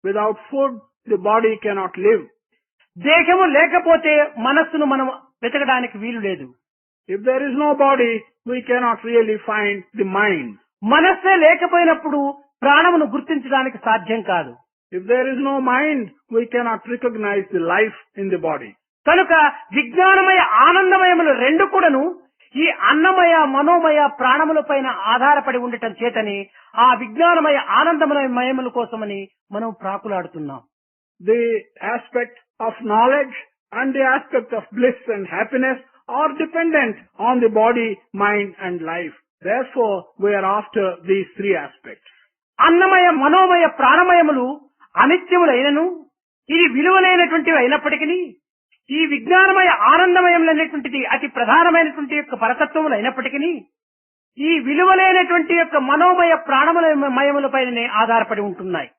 Without food, the body cannot live. దేహము లేకపోతే మనస్సును మనం వెతకడానికి వీలు లేదు. If there is no body, we cannot really find the mind. మనస్సే లేకపోయినప్పుడు ప్రాణమును గుర్తించడానికి సాధ్యం కాదు. If there is no mind, we cannot recognize the life in the body. కనుక విజ్ఞానమయ ఆనందమయములు రెండు కూడాను ఈ అన్నమయ మనోమయ ప్రాణముల పైన ఆధారపడి ఉండటం చేతని ఆ విజ్ఞానమయ ఆనందమయముల కోసమని మనం ప్రాకులాడుతున్నాం. The aspect of knowledge and the aspect of bliss and happiness are dependent on the body, mind and life. Therefore, we are after these three aspects. అన్నమయ మనోమయ ప్రాణమయములు అనిత్యములైనను ఇది విలువలైనటువంటివి అయినప్పటికీ ఈ విజ్ఞానమయ ఆనందమయములైనటువంటిది అతి ప్రధానమైనటువంటి యొక్క పరతత్వములు అయినప్పటికీ ఈ విలువలైనటువంటి యొక్క మనోమయ ప్రాణమయములపైనే ఆధారపడి ఉంటున్నాయి.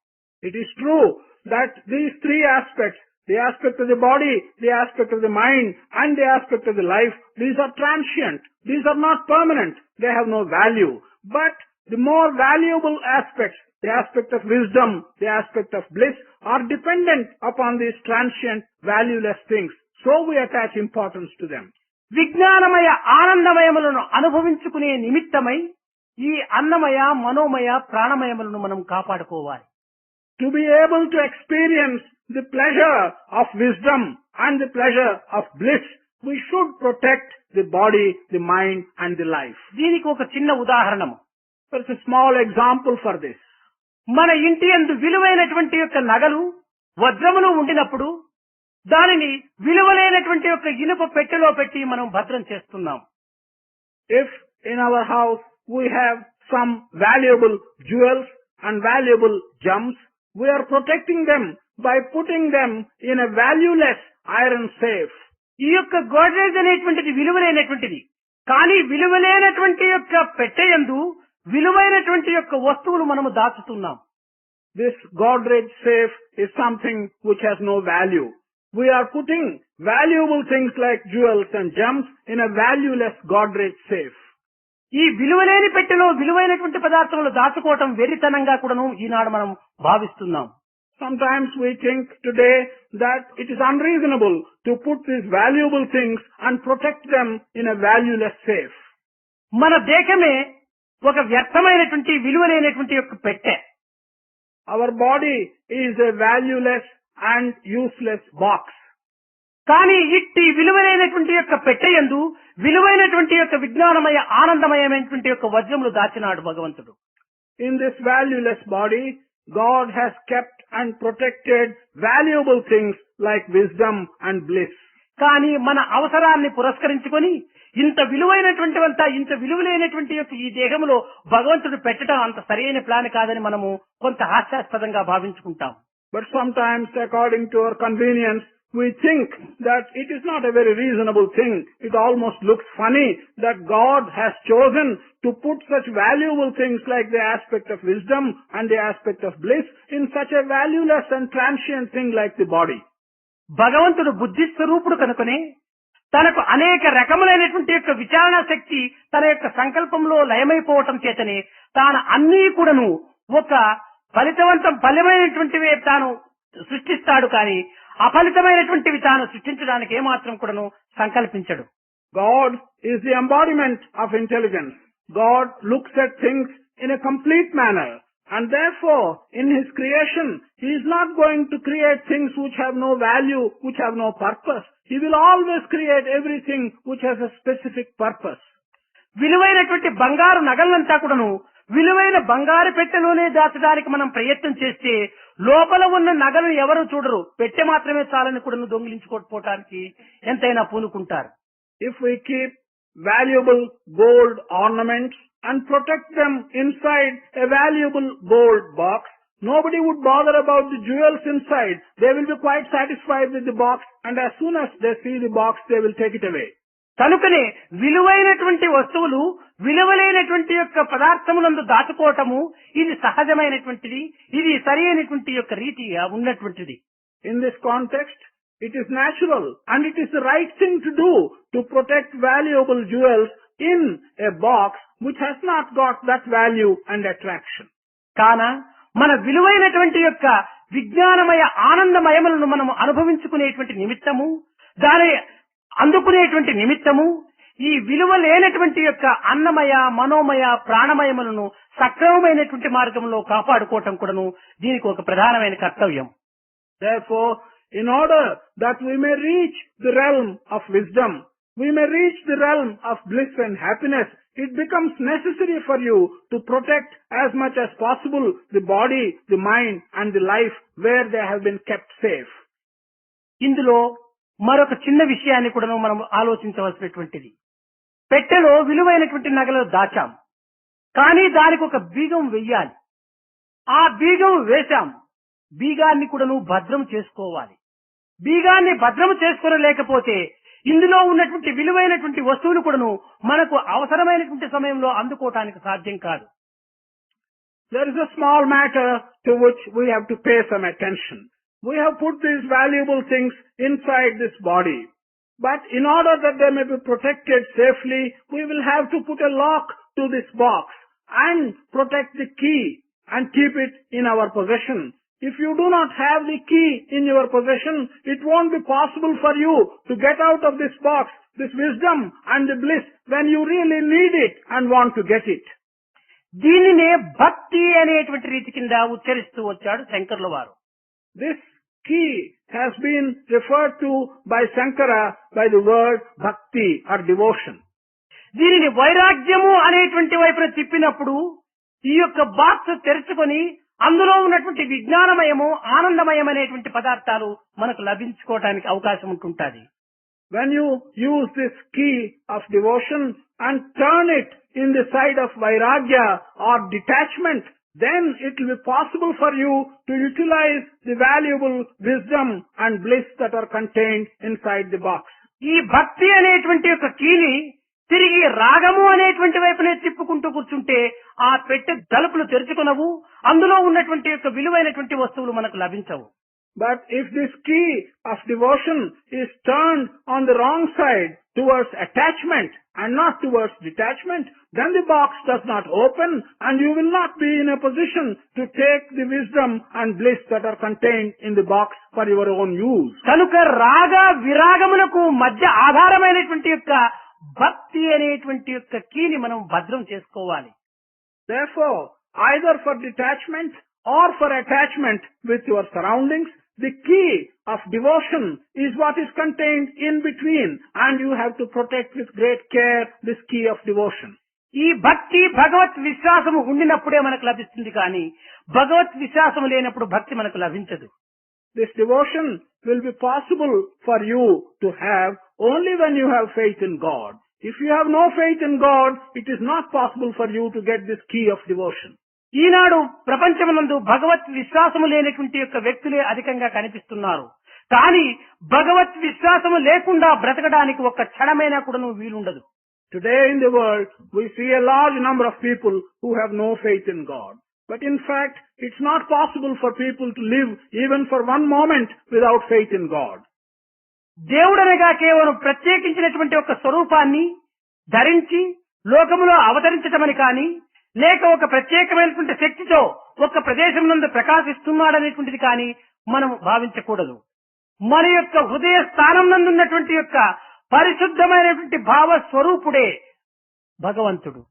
It is true that these three aspects, the aspect of the body, the aspect of the mind and the aspect of the life, these are transient. These are not permanent. They have no value. But the more valuable aspects, the aspect of wisdom, the aspect of bliss, are dependent upon these transient, valueless things. So we attach importance to them. విజ్ఞానమయ ఆనందమయములను అనుభవించుకునే నిమిత్తమై ఈ అన్నమయ మనోమయ ప్రాణమయములను మనం కాపాడుకోవాలి. To be able to experience the pleasure of wisdom and the pleasure of bliss, we should protect the body, the mind and the life. దీనికి ఒక చిన్న ఉదాహరణము. There's a small example for this. మన ఇంటి యందు విలువైనటువంటి యొక్క నగలు వజ్రములు ఉండినప్పుడు దానిని విలువలైనటువంటి యొక్క ఇనుప పెట్టెలో పెట్టి మనం భద్రం చేస్తున్నాం. If in our house we have some valuable jewels and valuable gems, we are protecting them by putting them in a valueless iron safe. ఈ యొక్క గోడ్రేజ్ అనేటువంటిది విలువలైనటువంటిది. కానీ విలువలైనటువంటి యొక్క పెట్టెయందు విలువైనటువంటి యొక్క వస్తువులు మనము దాచుతున్నాం. This Godrej safe is something which has no value. We are putting valuable things like jewels and gems in a valueless Godrej safe. ఈ విలువలేని పెట్టెలో విలువైనటువంటి పదార్థములు దాచుకోవటం వెర్రితనంగా కూడాను ఈనాడు మనం భావిస్తున్నాం. Sometimes we think today that it is unreasonable to put these valuable things and protect them in a valueless safe. మన దేశమే ఒక వ్యర్థమైనటువంటి విలువలేనటువంటి యొక్క పెట్టె. Our body is a valueless and useless box. కానీ ఇట్టి విలువైనటువంటి యొక్క పెట్టెయందు విలువైనటువంటి యొక్క విజ్ఞానమయ ఆనందమయమైనటువంటి యొక్క వజ్రములు దాచినాడు భగవంతుడు. In this valueless body, God has kept and protected valuable things like wisdom and bliss. కానీ మన అవసరాన్ని పురస్కరించుకొని ఇంత విలువైనటువంటివంతా ఇంత విలువలైనటువంటి యొక్క ఈ దేహంలో భగవంతుడు పెట్టడం అంత సరైన ప్లాన్ కాదని మనము కొంత హాస్యాస్పదంగా భావించుకుంటాం. But sometimes, according to our convenience, we think that it is not a very reasonable thing. It almost looks funny that God has chosen to put such valuable things like the aspect of wisdom and the aspect of bliss in such a valueless and transient thing like the body. భగవంతుడు బుద్ధి స్వరూపుడు కనుకనే తనకు అనేక రకములైనటువంటి యొక్క విచారణ శక్తి తన యొక్క సంకల్పంలో లయమైపోవటం చేతనే తాను అన్నీ కూడాను ఒక ఫలితమైనటువంటివే తాను సృష్టిస్తాడు. కానీ అఫలితమైనటువంటివి తాను సృష్టించడానికి ఏమాత్రం కూడాను సంకల్పించడు. God is the embodiment of intelligence. God looks at things in a complete manner. And therefore, in His creation, He is not going to create things which have no value, which have no purpose. He will always create everything which has a specific purpose. విలువైనటువంటి బంగారు నగలంతా కూడాను విలువైన బంగారు పెట్టెలోనే దాచడానికి మనం ప్రయత్నం చేస్తే లోపల ఉన్న నగలు ఎవరు చూడరు, పెట్టె మాత్రమే చాలని కూడాను దొంగిలించుకోకపోవటానికి ఎంతైనా పూనుకుంటారు. If we keep valuable gold ornaments and protect them inside a valuable gold box, nobody would bother about the jewels inside. They will be quite satisfied with the box, and as soon as they see the box, they will take it away. కనుకనే విలువైనటువంటి వస్తువులు విలువలైనటువంటి యొక్క పదార్థములందు దాచుకోవటము ఇది సహజమైనటువంటిది, ఇది సరి అయినటువంటి యొక్క రీతిగా ఉన్నటువంటిది. In this context, it is natural and it is the right thing to do to protect valuable jewels in a box which has not got that value and attraction. కాన మన విలువైనటువంటి యొక్క విజ్ఞానమయ ఆనందమయములను మనము అనుభవించుకునేటువంటి నిమిత్తము, దాని అందుకునేటువంటి నిమిత్తము ఈ విలువ లేనటువంటి యొక్క అన్నమయ మనోమయ ప్రాణమయములను సక్రమమైనటువంటి మార్గంలో కాపాడుకోవటం కూడాను దీనికి ఒక ప్రధానమైన కర్తవ్యం. Therefore, in order that we may reach the realm of wisdom, we may reach the realm of bliss and happiness, it becomes necessary for you to protect as much as possible the body, the mind and the life where they have been kept safe. ఇందులో మరొక చిన్న విషయాన్ని కూడా మనం ఆలోచించవలసినటువంటిది. పెట్టెలో విలువైనటువంటి నగలు దాచాం, కానీ దానికి ఒక బీగం వెయ్యాలి. ఆ బీగం వేశాం, బీగాన్ని కూడా భద్రం చేసుకోవాలి. బీగాన్ని భద్రం చేసుకోలేకపోతే ఇందులో ఉన్నటువంటి విలువైనటువంటి వస్తువులు కూడాను మనకు అవసరమైనటువంటి సమయంలో అందుకోవటానికి సాధ్యం కాదు. There is a small matter to which we have to pay some attention. We have put these valuable things inside this body. But in order that they may be protected safely, we will have to put a lock to this box and protect the key and keep it in our possession. If you do not have the key in your possession, it won't be possible for you to get out of this box, this wisdom and the bliss when you really need it and want to get it. దీనినే భక్తి అనేటువంటి రీతి కింద ఉచ్చరిస్తూ వచ్చాడు శంకర్ల వారు. This key has been referred to by Shankara by the word bhakti or devotion. దీనిని వైరాగ్యము అనేటువంటి వైపున తిప్పినప్పుడు ఈ యొక్క బాక్స్ తెరుచుకొని అందులో ఉన్నటువంటి విజ్ఞానమయము ఆనందమయం అనేటువంటి పదార్థాలు మనకు లభించుకోవడానికి అవకాశం ఉంటుంటుంది. When you use this key of devotion and turn it in the side of vairagya or detachment, then it will be possible for you to utilize the valuable wisdom and bliss that are contained inside the box. ఈ భక్తి అనేటువంటి యొక్క కీని తిరిగి రాగము అనేటువంటి వైపునే తిప్పుకుంటూ కూర్చుంటే ఆ పెట్టె తలుపులు తెరుచుకునవు, అందులో ఉన్నటువంటి యొక్క విలువైనటువంటి వస్తువులు మనకు లభించవు. But if this key of devotion is turned on the wrong side towards attachment and not towards detachment, then the box does not open and you will not be in a position to take the wisdom and bliss that are contained in the box for your own use. కనుక రాగ విరాగములకు మధ్య ఆధారమైనటువంటి యొక్క భక్తి అనేటువంటి యొక్క కీని మనం భద్రం చేసుకోవాలి. Therefore, either for detachment or for attachment with your surroundings, the key of devotion is what is contained in between and you have to protect with great care this key of devotion. ఈ భక్తి భగవత్ విశ్వాసము ఉండినప్పుడే మనకు లభిస్తుంది, కానీ భగవత్ విశ్వాసము లేనప్పుడు భక్తి మనకు లభించదు. This devotion will be possible for you to have only when you have faith in God. If you have no faith in God, it is not possible for you to get this key of devotion. ఈనాడు ప్రపంచమునందు భగవత్ విశ్వాసము లేనటువంటి యొక్క వ్యక్తులే అధికంగా కనిపిస్తున్నారు. కానీ భగవత్ విశ్వాసము లేకుండా బ్రతకడానికి ఒక్క క్షణమైనా కూడా వీలుండదు. Today in the world, we see a large number of people who have no faith in God. But in fact, it's not possible for people to live even for one moment without faith in God. దేవుడనగా కేవలం ప్రత్యేకించినటువంటి ఒక స్వరూపాన్ని ధరించి లోకములో అవతరించటమని కానీ, లేక ఒక ప్రత్యేకమైనటువంటి శక్తితో ఒక ప్రదేశం నందు ప్రకాశిస్తున్నాడనేటువంటిది కానీ మనం భావించకూడదు. మన యొక్క హృదయ స్థానం నందున్నటువంటి యొక్క పరిశుద్ధమైనటువంటి భావ స్వరూపుడే భగవంతుడు.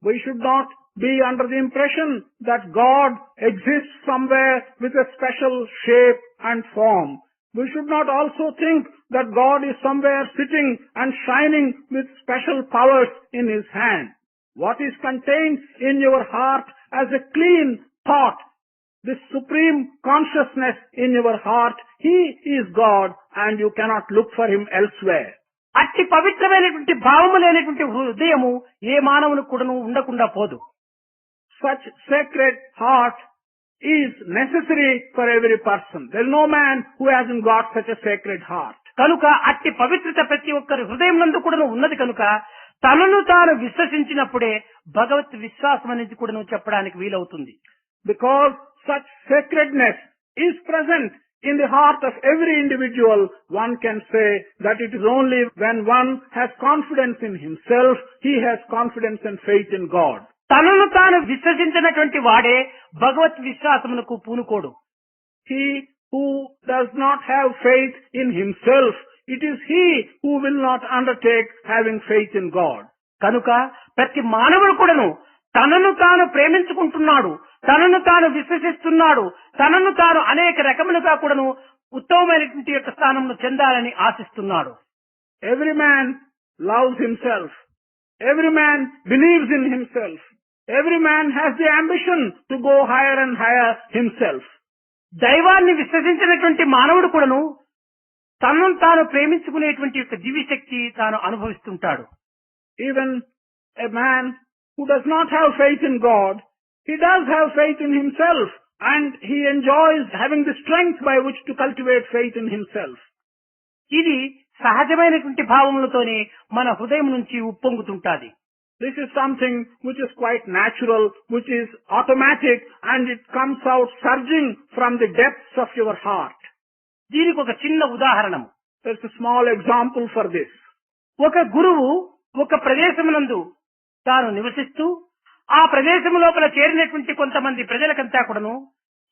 We should not be under the impression that God exists somewhere with a special shape and form. We should not also think that God is somewhere sitting and shining with special powers in His hand. What is contained in your heart as a clean thought, this supreme consciousness in your heart, He is God and you cannot look for Him elsewhere. అట్టి పవిత్రమైనటువంటి భావము లేనటువంటి హృదయము ఏ మానవునికి కూడా ఉండకుండా పోదు. Such sacred heart is necessary for every person. There is no man who hasn't got such a sacred heart. కనుక అట్టి పవిత్రత ప్రతి ఒక్కరి హృదయం నందు కూడా ఉన్నది కనుక తనను తాను విశ్వసించినప్పుడే భగవత్ విశ్వాసం అనేది కూడా చెప్పడానికి వీలవుతుంది. Because such sacredness is present in the heart of every individual, one can say that it is only when one has confidence in himself, he has confidence and faith in God. తనను తాను విశ్వసించినటువంటి వాడే భగవత్ విశ్వాసమునకు పూనుకోడు. He who does not have faith in himself it is he who will not undertake having faith in God. కనుక ప్రతి మానవుడు కూడాను తనను తాను ప్రేమించుకుంటున్నాడు, తనను తాను విశ్వసిస్తున్నాడు, తనను తాను అనేక రకములుగా కూడాను ఉత్తమమైనటువంటి యొక్క స్థానంలో చెందాలని ఆశిస్తున్నాడు. Every man loves himself. Every man believes in himself. Every man has the ambition to go higher and higher himself. దైవాన్ని విశ్వసించినటువంటి మానవుడు కూడాను తనను తాను ప్రేమించుకునేటువంటి యొక్క దివ్యశక్తి తాను అనుభవిస్తుంటాడు. Even a man who does not have faith in God, he does have faith in himself, and he enjoys having the strength by which to cultivate faith in himself. ఇది సహజమైనటువంటి భావములతోనే మన హృదయం నుంచి ఉప్పొంగుతుంటాది. This is something which is quite natural, which is automatic, and it comes out surging from the depths of your heart. దీనికి ఒక చిన్న ఉదాహరణము. There's a small example for this. ఒక గురువు ఒక ప్రదేశమునందు తాను నివసిస్తూ ఆ ప్రదేశం లోపల చేరినటువంటి కొంతమంది ప్రజలకంతా కూడాను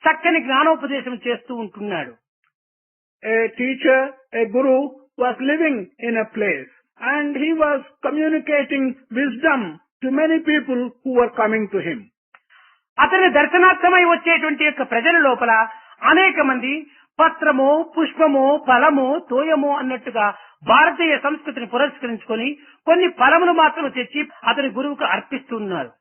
చక్కని జ్ఞానోపదేశం చేస్తూ ఉంటున్నాడు. A teacher, a guru was living in a place, and he was communicating wisdom to many people who were coming to him. అతని దర్శనార్థమై వచ్చేటువంటి యొక్క ప్రజల లోపల అనేక మంది పత్రము, పుష్పము, ఫలము, తోయము అన్నట్టుగా భారతీయ సంస్కృతిని పురస్కరించుకొని కొన్ని ఫలములు మాత్రం తెచ్చి అతని గురువుకు అర్పిస్తున్నారు.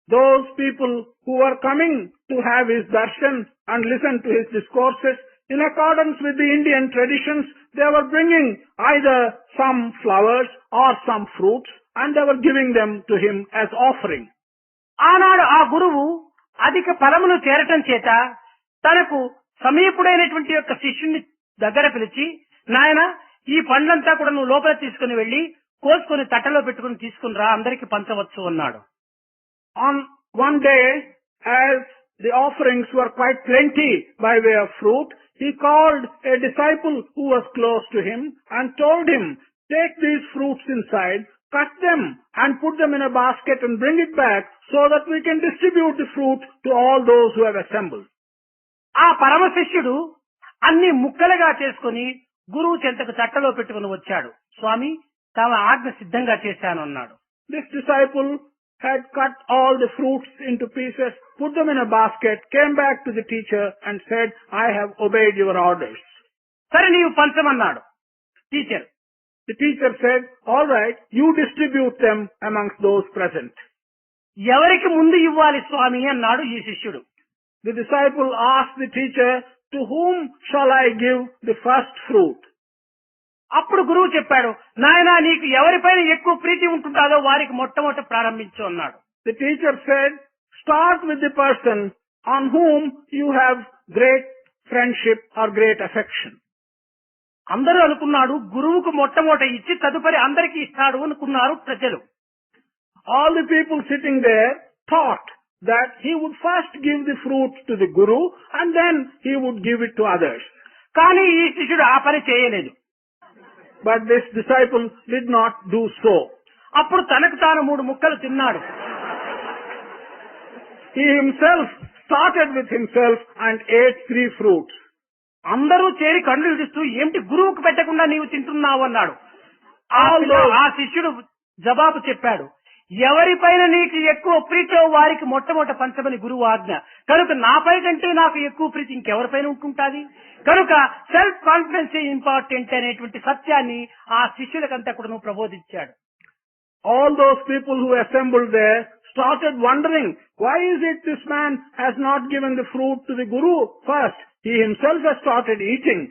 Those people who were coming to have his darshan and listen to his discourses, in accordance with the Indian traditions, they were bringing either some flowers or some fruits, and they were giving them to him as offering. ఆనాడు ఆ గురువు అధిక ఫలములు చేరటం చేత తనకు సమీపుడైనటువంటి యొక్క శిష్యుని దగ్గర పిలిచి, నాయన ఈ పండ్లంతా కూడా నువ్వు లోపల తీసుకుని వెళ్లి కోసుకొని తట్టలో పెట్టుకుని తీసుకుని రా, అందరికి పంచవచ్చు అన్నాడు. On one day, as the offerings were quite plenty by way of fruit, he called a disciple who was close to him and told him, take these fruits inside, cut them and put them in a basket and bring it back so that we can distribute the fruit to all those who have assembled. ఆ పరమ శిష్యుడు అన్ని ముక్కలుగా చేసుకుని గురువు చెంతకు తట్టలో పెట్టుకుని వచ్చాడు. స్వామి, తమ ఆజ్ఞ సిద్ధంగా చేశాను అన్నాడు. This disciple had cut all the fruits into pieces, put them in a basket, came back to the teacher and said, I have obeyed your orders. సరే నీవు పంచమన్నాడు teacher. The teacher said, all right, you distribute them amongst those present. ఎవరికి ముందు ఇవ్వాలి స్వామి అన్నాడు ఈ శిష్యుడు. The disciple asked the teacher, to whom shall I give the first fruit? అప్పుడు గురువు చెప్పాడు, నాయనా నీకు ఎవరిపైన ఎక్కువ ప్రీతి ఉంటుందో వారికి మొట్టమొదట ప్రారంభించు అన్నాడు. The teacher said, start with the person on whom you have great friendship or great affection. అందరూ అనుకున్నాడు గురువుకు మొట్టమొదట ఇచ్చి తదుపరి అందరికీ ఇస్తాడు అనుకున్నారు ప్రజలు. All the people sitting there thought that he would first give the fruit to the guru and then he would give it to others. కానీ ఈ శిష్యుడు ఆ పని చేయలేదు. But this disciple did not do so. అప్పుడు తనకు తాను 3 ముక్కలు తిన్నాడు. He himself started with himself and ate 3 fruits. అందరూ చేరి కళ్ళు ఇడుస్తూ ఏమిటి గురువుకు పెట్టకుండా నీవు తింటున్నావు అన్నాడు. ఆ శిష్యుడు జవాబు చెప్పాడు, ఎవరిపైన నీకు ఎక్కువ ప్రీతో వారికి మొట్టమొదట పంచమని గురువు ఆజ్ఞ. కనుక నాపై కంటే నాకు ఎక్కువ ప్రీతి ఇంకెవరిపైన ఉంటుంటాది. కనుక సెల్ఫ్ కాన్ఫిడెన్స్ ఇంపార్టెంట్ అనేటువంటి సత్యాన్ని ఆ శిష్యులకంతా కూడా ప్రబోధించాడు. All those people who assembled there started wondering, why is it this man has not given the fruit to the guru first? He himself has started eating.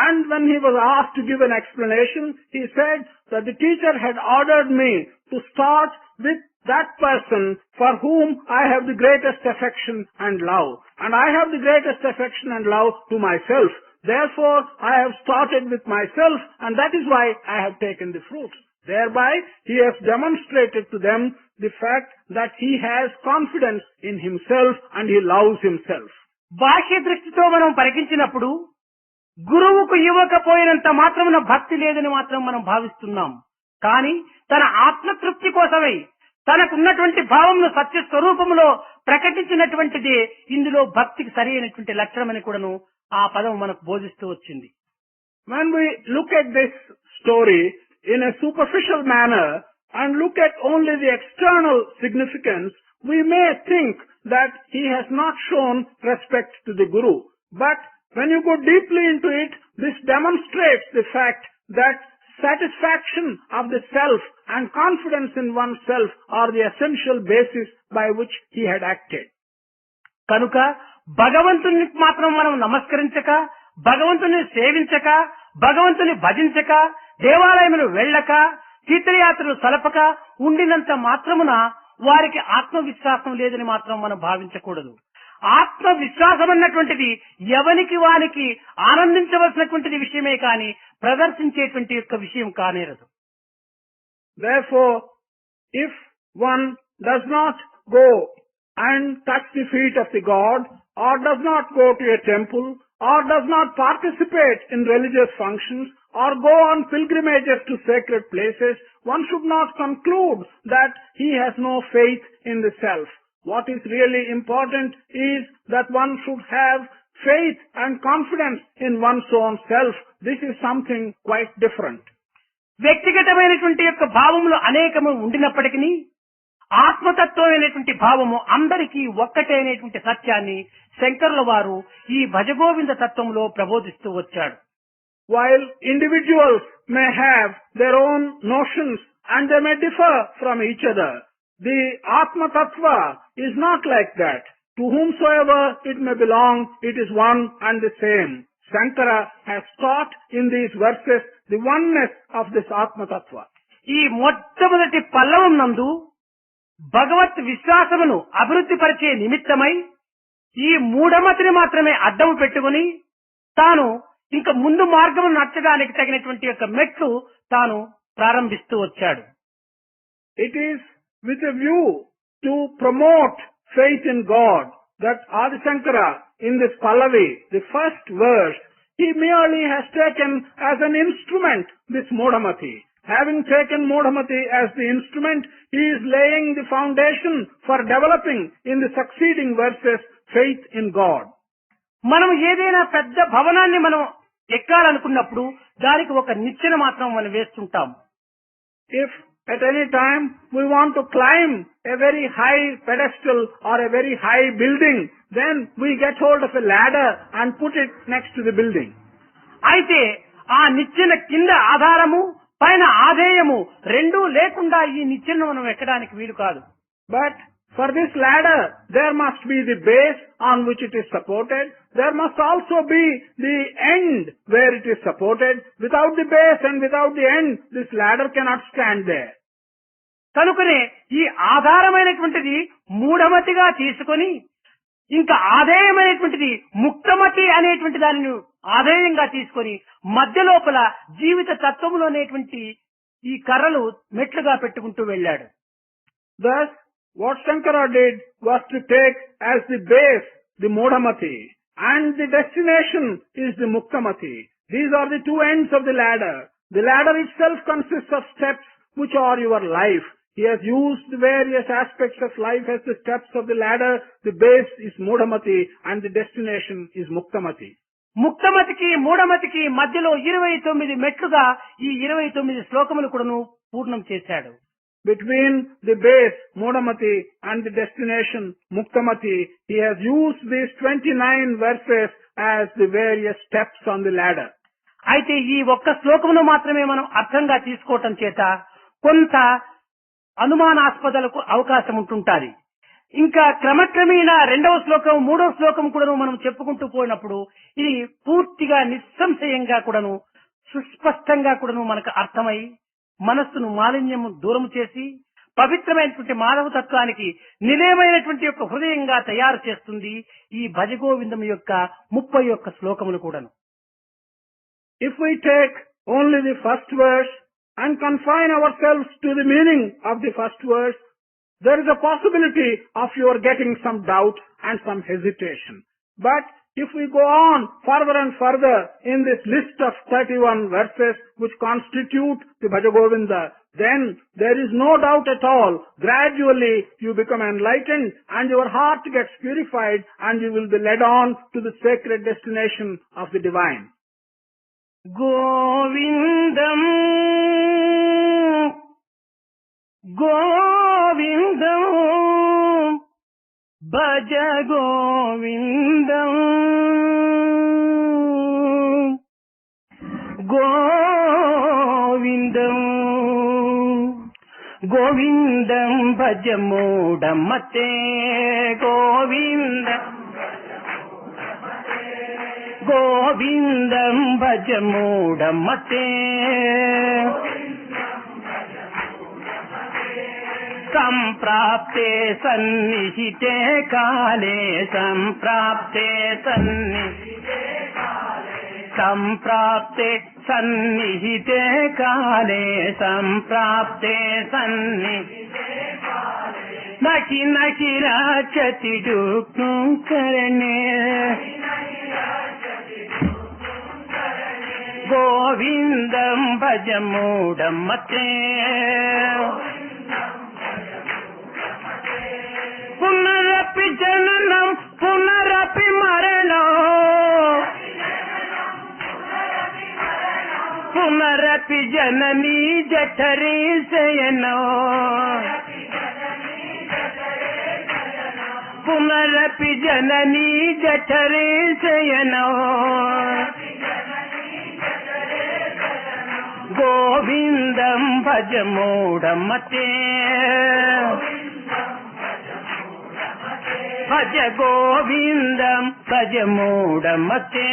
And when he was asked to give an explanation, he said that the teacher had ordered me to start with that person for whom I have the greatest affection and love. And I have the greatest affection and love to myself. Therefore, I have started with myself, and that is why I have taken the fruits. Thereby, he has demonstrated to them the fact that he has confidence in himself and he loves himself. బాహ్య దృష్టితో మనం పరికించినప్పుడు గురువుకు ఇవ్వకపోయినంత మాత్రమున భక్తి లేదని మాత్రం మనం భావిస్తున్నాం. కానీ తన ఆత్మతృప్తి కోసమై తనకున్నటువంటి భావమును సత్య స్వరూపములో ప్రకటించినటువంటిది ఇందులో భక్తికి సరి అయినటువంటి లక్షణమని కూడాను ఆ పదం మనకు బోధిస్తూ వచ్చింది. When we look at this story in a superficial manner and look at only the external significance, we may think that he has not shown respect to the Guru. But when you go deeply into it, this demonstrates the fact that satisfaction of the self and confidence in oneself are the essential basis by which he had acted. కనుక భగవంతుని మాత్రం మనం నమస్కరించక, భగవంతుని సేవించక, భగవంతుని భజించక, దేవాలయములు వెళ్ళక, తీర్థయాత్రలు సలపక ఉండినంత మాత్రమున వారికి ఆత్మవిశ్వాసం లేదని మాత్రం మనం భావించకూడదు. ఆత్మవిశ్వాసం అన్నటువంటిది ఎవనికి వానికి ఆనందించవలసినటువంటిది విషయమే కాని ప్రదర్శించేటువంటి యొక్క విషయం కానేరదు. Therefore, if one does not go and touch the feet of the God, or does not go to a temple, or does not participate in religious functions, or go on pilgrimages to sacred places, one should not conclude that he has no faith in the self. What is really important is that one should have faith and confidence in one's own self. This is something quite different. వ్యక్తిగతమైనటువంటి యొక్క భావములు అనేకము ఉండినప్పటికీ ఆత్మతత్వమైనటువంటి భావము అందరికీ ఒక్కటే అనేటువంటి సత్యాన్ని శంకరుల వారు ఈ భజగోవింద తత్వంలో ప్రబోధిస్తూ వచ్చాడు. While individuals may have their own notions and they may differ from each other, the Atma Tattva is not like that. To whomsoever it may belong, it is one and the same. Shankara has taught in these verses the oneness of this Atma Tattva. ఈ మొట్టమొదటి పల్లవం నందు భగవత్ విశ్వాసమును అభివృద్ధి పరిచే నిమిత్తమై ఈ మూఢమతిని మాత్రమే అడ్డము పెట్టుకుని తాను ఇంకా ముందు మార్గము నచ్చడానికి తగినటువంటి యొక్క మెట్లు తాను ప్రారంభిస్తూ వచ్చాడు. It is with a view to promote faith in God that Adi Shankara in this Pallavi, the first verse, he merely has taken as an instrument this Modhamati. Having taken Modhamati as the instrument, he is laying the foundation for developing in the succeeding verses faith in God. మనం ఏదైనా పెద్ద భవనాన్ని మనం ఎక్కాలనుకున్నప్పుడు దానికి ఒక నిచ్చెన మాత్రం మనం వేస్తుంటాం. If at any time we want to climb a very high pedestal or a very high building, then we get hold of a ladder and put it next to the building. అయితే ఆ నిచ్చెన కింద ఆధారము పైన ఆధేయము రెండూ లేకుండా ఈ నిచ్చెన మనం ఎక్కడానికి వీలు కాదు. But for this ladder, there must be the base on which it is supported. There must also be the end where it is supported. Without the base and without the end, this ladder cannot stand there. కనుకనే ఈ ఆధారమైనటువంటిది మూఢమతిగా తీసుకొని ఇంకా ఆధేయమైనటువంటిది ముక్తమతి అనేటువంటి దానిని ఆధేయంగా తీసుకొని మధ్య లోపల జీవిత తత్వములో అనేటువంటి ఈ కర్రలు మెట్లుగా పెట్టుకుంటూ వెళ్ళాడు. Thus, what Shankara did was to take as the base the Modhamati and the destination is the Muktamati. These are the two ends of the ladder. The ladder itself consists of steps which are your life. He has used the various aspects of life as the steps of the ladder. The base is Modhamati and the destination is Muktamati. ముక్తమతికి మూఢమతికి మధ్యలో 29 మెట్లుగా ఈ 29 శ్లోకములు కూడాను పూర్ణం చేశాడు. Between the base, Modhamati, and the destination, Muktamati, he has used these 29 verses as the various steps on the ladder. అయితే ఈ ఒక్క శ్లోకమును మాత్రమే మనం అర్థంగా తీసుకోవటం చేత కొంత అనుమానాస్పదలకు అవకాశం ఉంటుంటాది. ఇంకా క్రమక్రమేణా రెండవ శ్లోకం మూడవ శ్లోకం కూడాను మనం చెప్పుకుంటూ పోయినప్పుడు ఇది పూర్తిగా నిస్సంశయంగా కూడాను సుస్పష్టంగా కూడాను మనకు అర్థమై మనస్సును మాలిన్యము దూరం చేసి పవిత్రమైనటువంటి మానవ తత్వానికి నిలయమైనటువంటి యొక్క హృదయంగా తయారు చేస్తుంది ఈ భజగోవిందం యొక్క 31 శ్లోకములు కూడాను. If we take only the first verse and confine ourselves to the meaning of the first verse, there is a possibility of your getting some doubt and some hesitation. But if we go on further and further in this list of 31 verses which constitute the Bhajagovinda, then there is no doubt at all. Gradually you become enlightened and your heart gets purified and you will be led on to the sacred destination of the divine. గోవిందం గోవిందం భజ గోవిందం గోవిందం గోవిందం భజ మూఢమతే గోవిందం గోవిందం భజ మూఢమతే సంప్రాప్తే సన్నిహితే కాలే సంప్రాప్తే సంప్రాప్తే సన్నిహితే కాలే సంప్రాప్తే నకి నకి రాచతి డుక్ను కరణే గోవిందం భజ మూఢమతే పునరపి జననం పునరపి మరణం పునరపి జననీ జఠరే శయనో పునరపి జననీ జఠరే శయనో గోవిందం భజ మూఢమతే భజ గోవిందం భజ మూఢమతే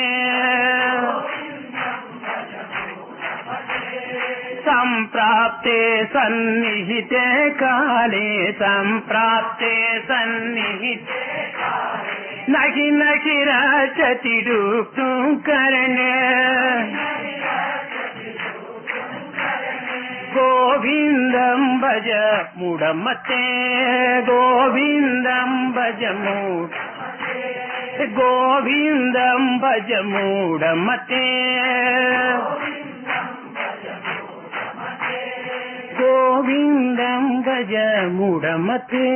సంప్రాప్తే సన్నిహితే కాలే సంప్రాప్తే సన్నిహితే నహి నహి రాచతి డుక్ను కరణే గోవిందం భజ మూఢమతే గోవిందం భజ గోవిందం భజ మూఢమతే గోవిందం భజ మూఢమతే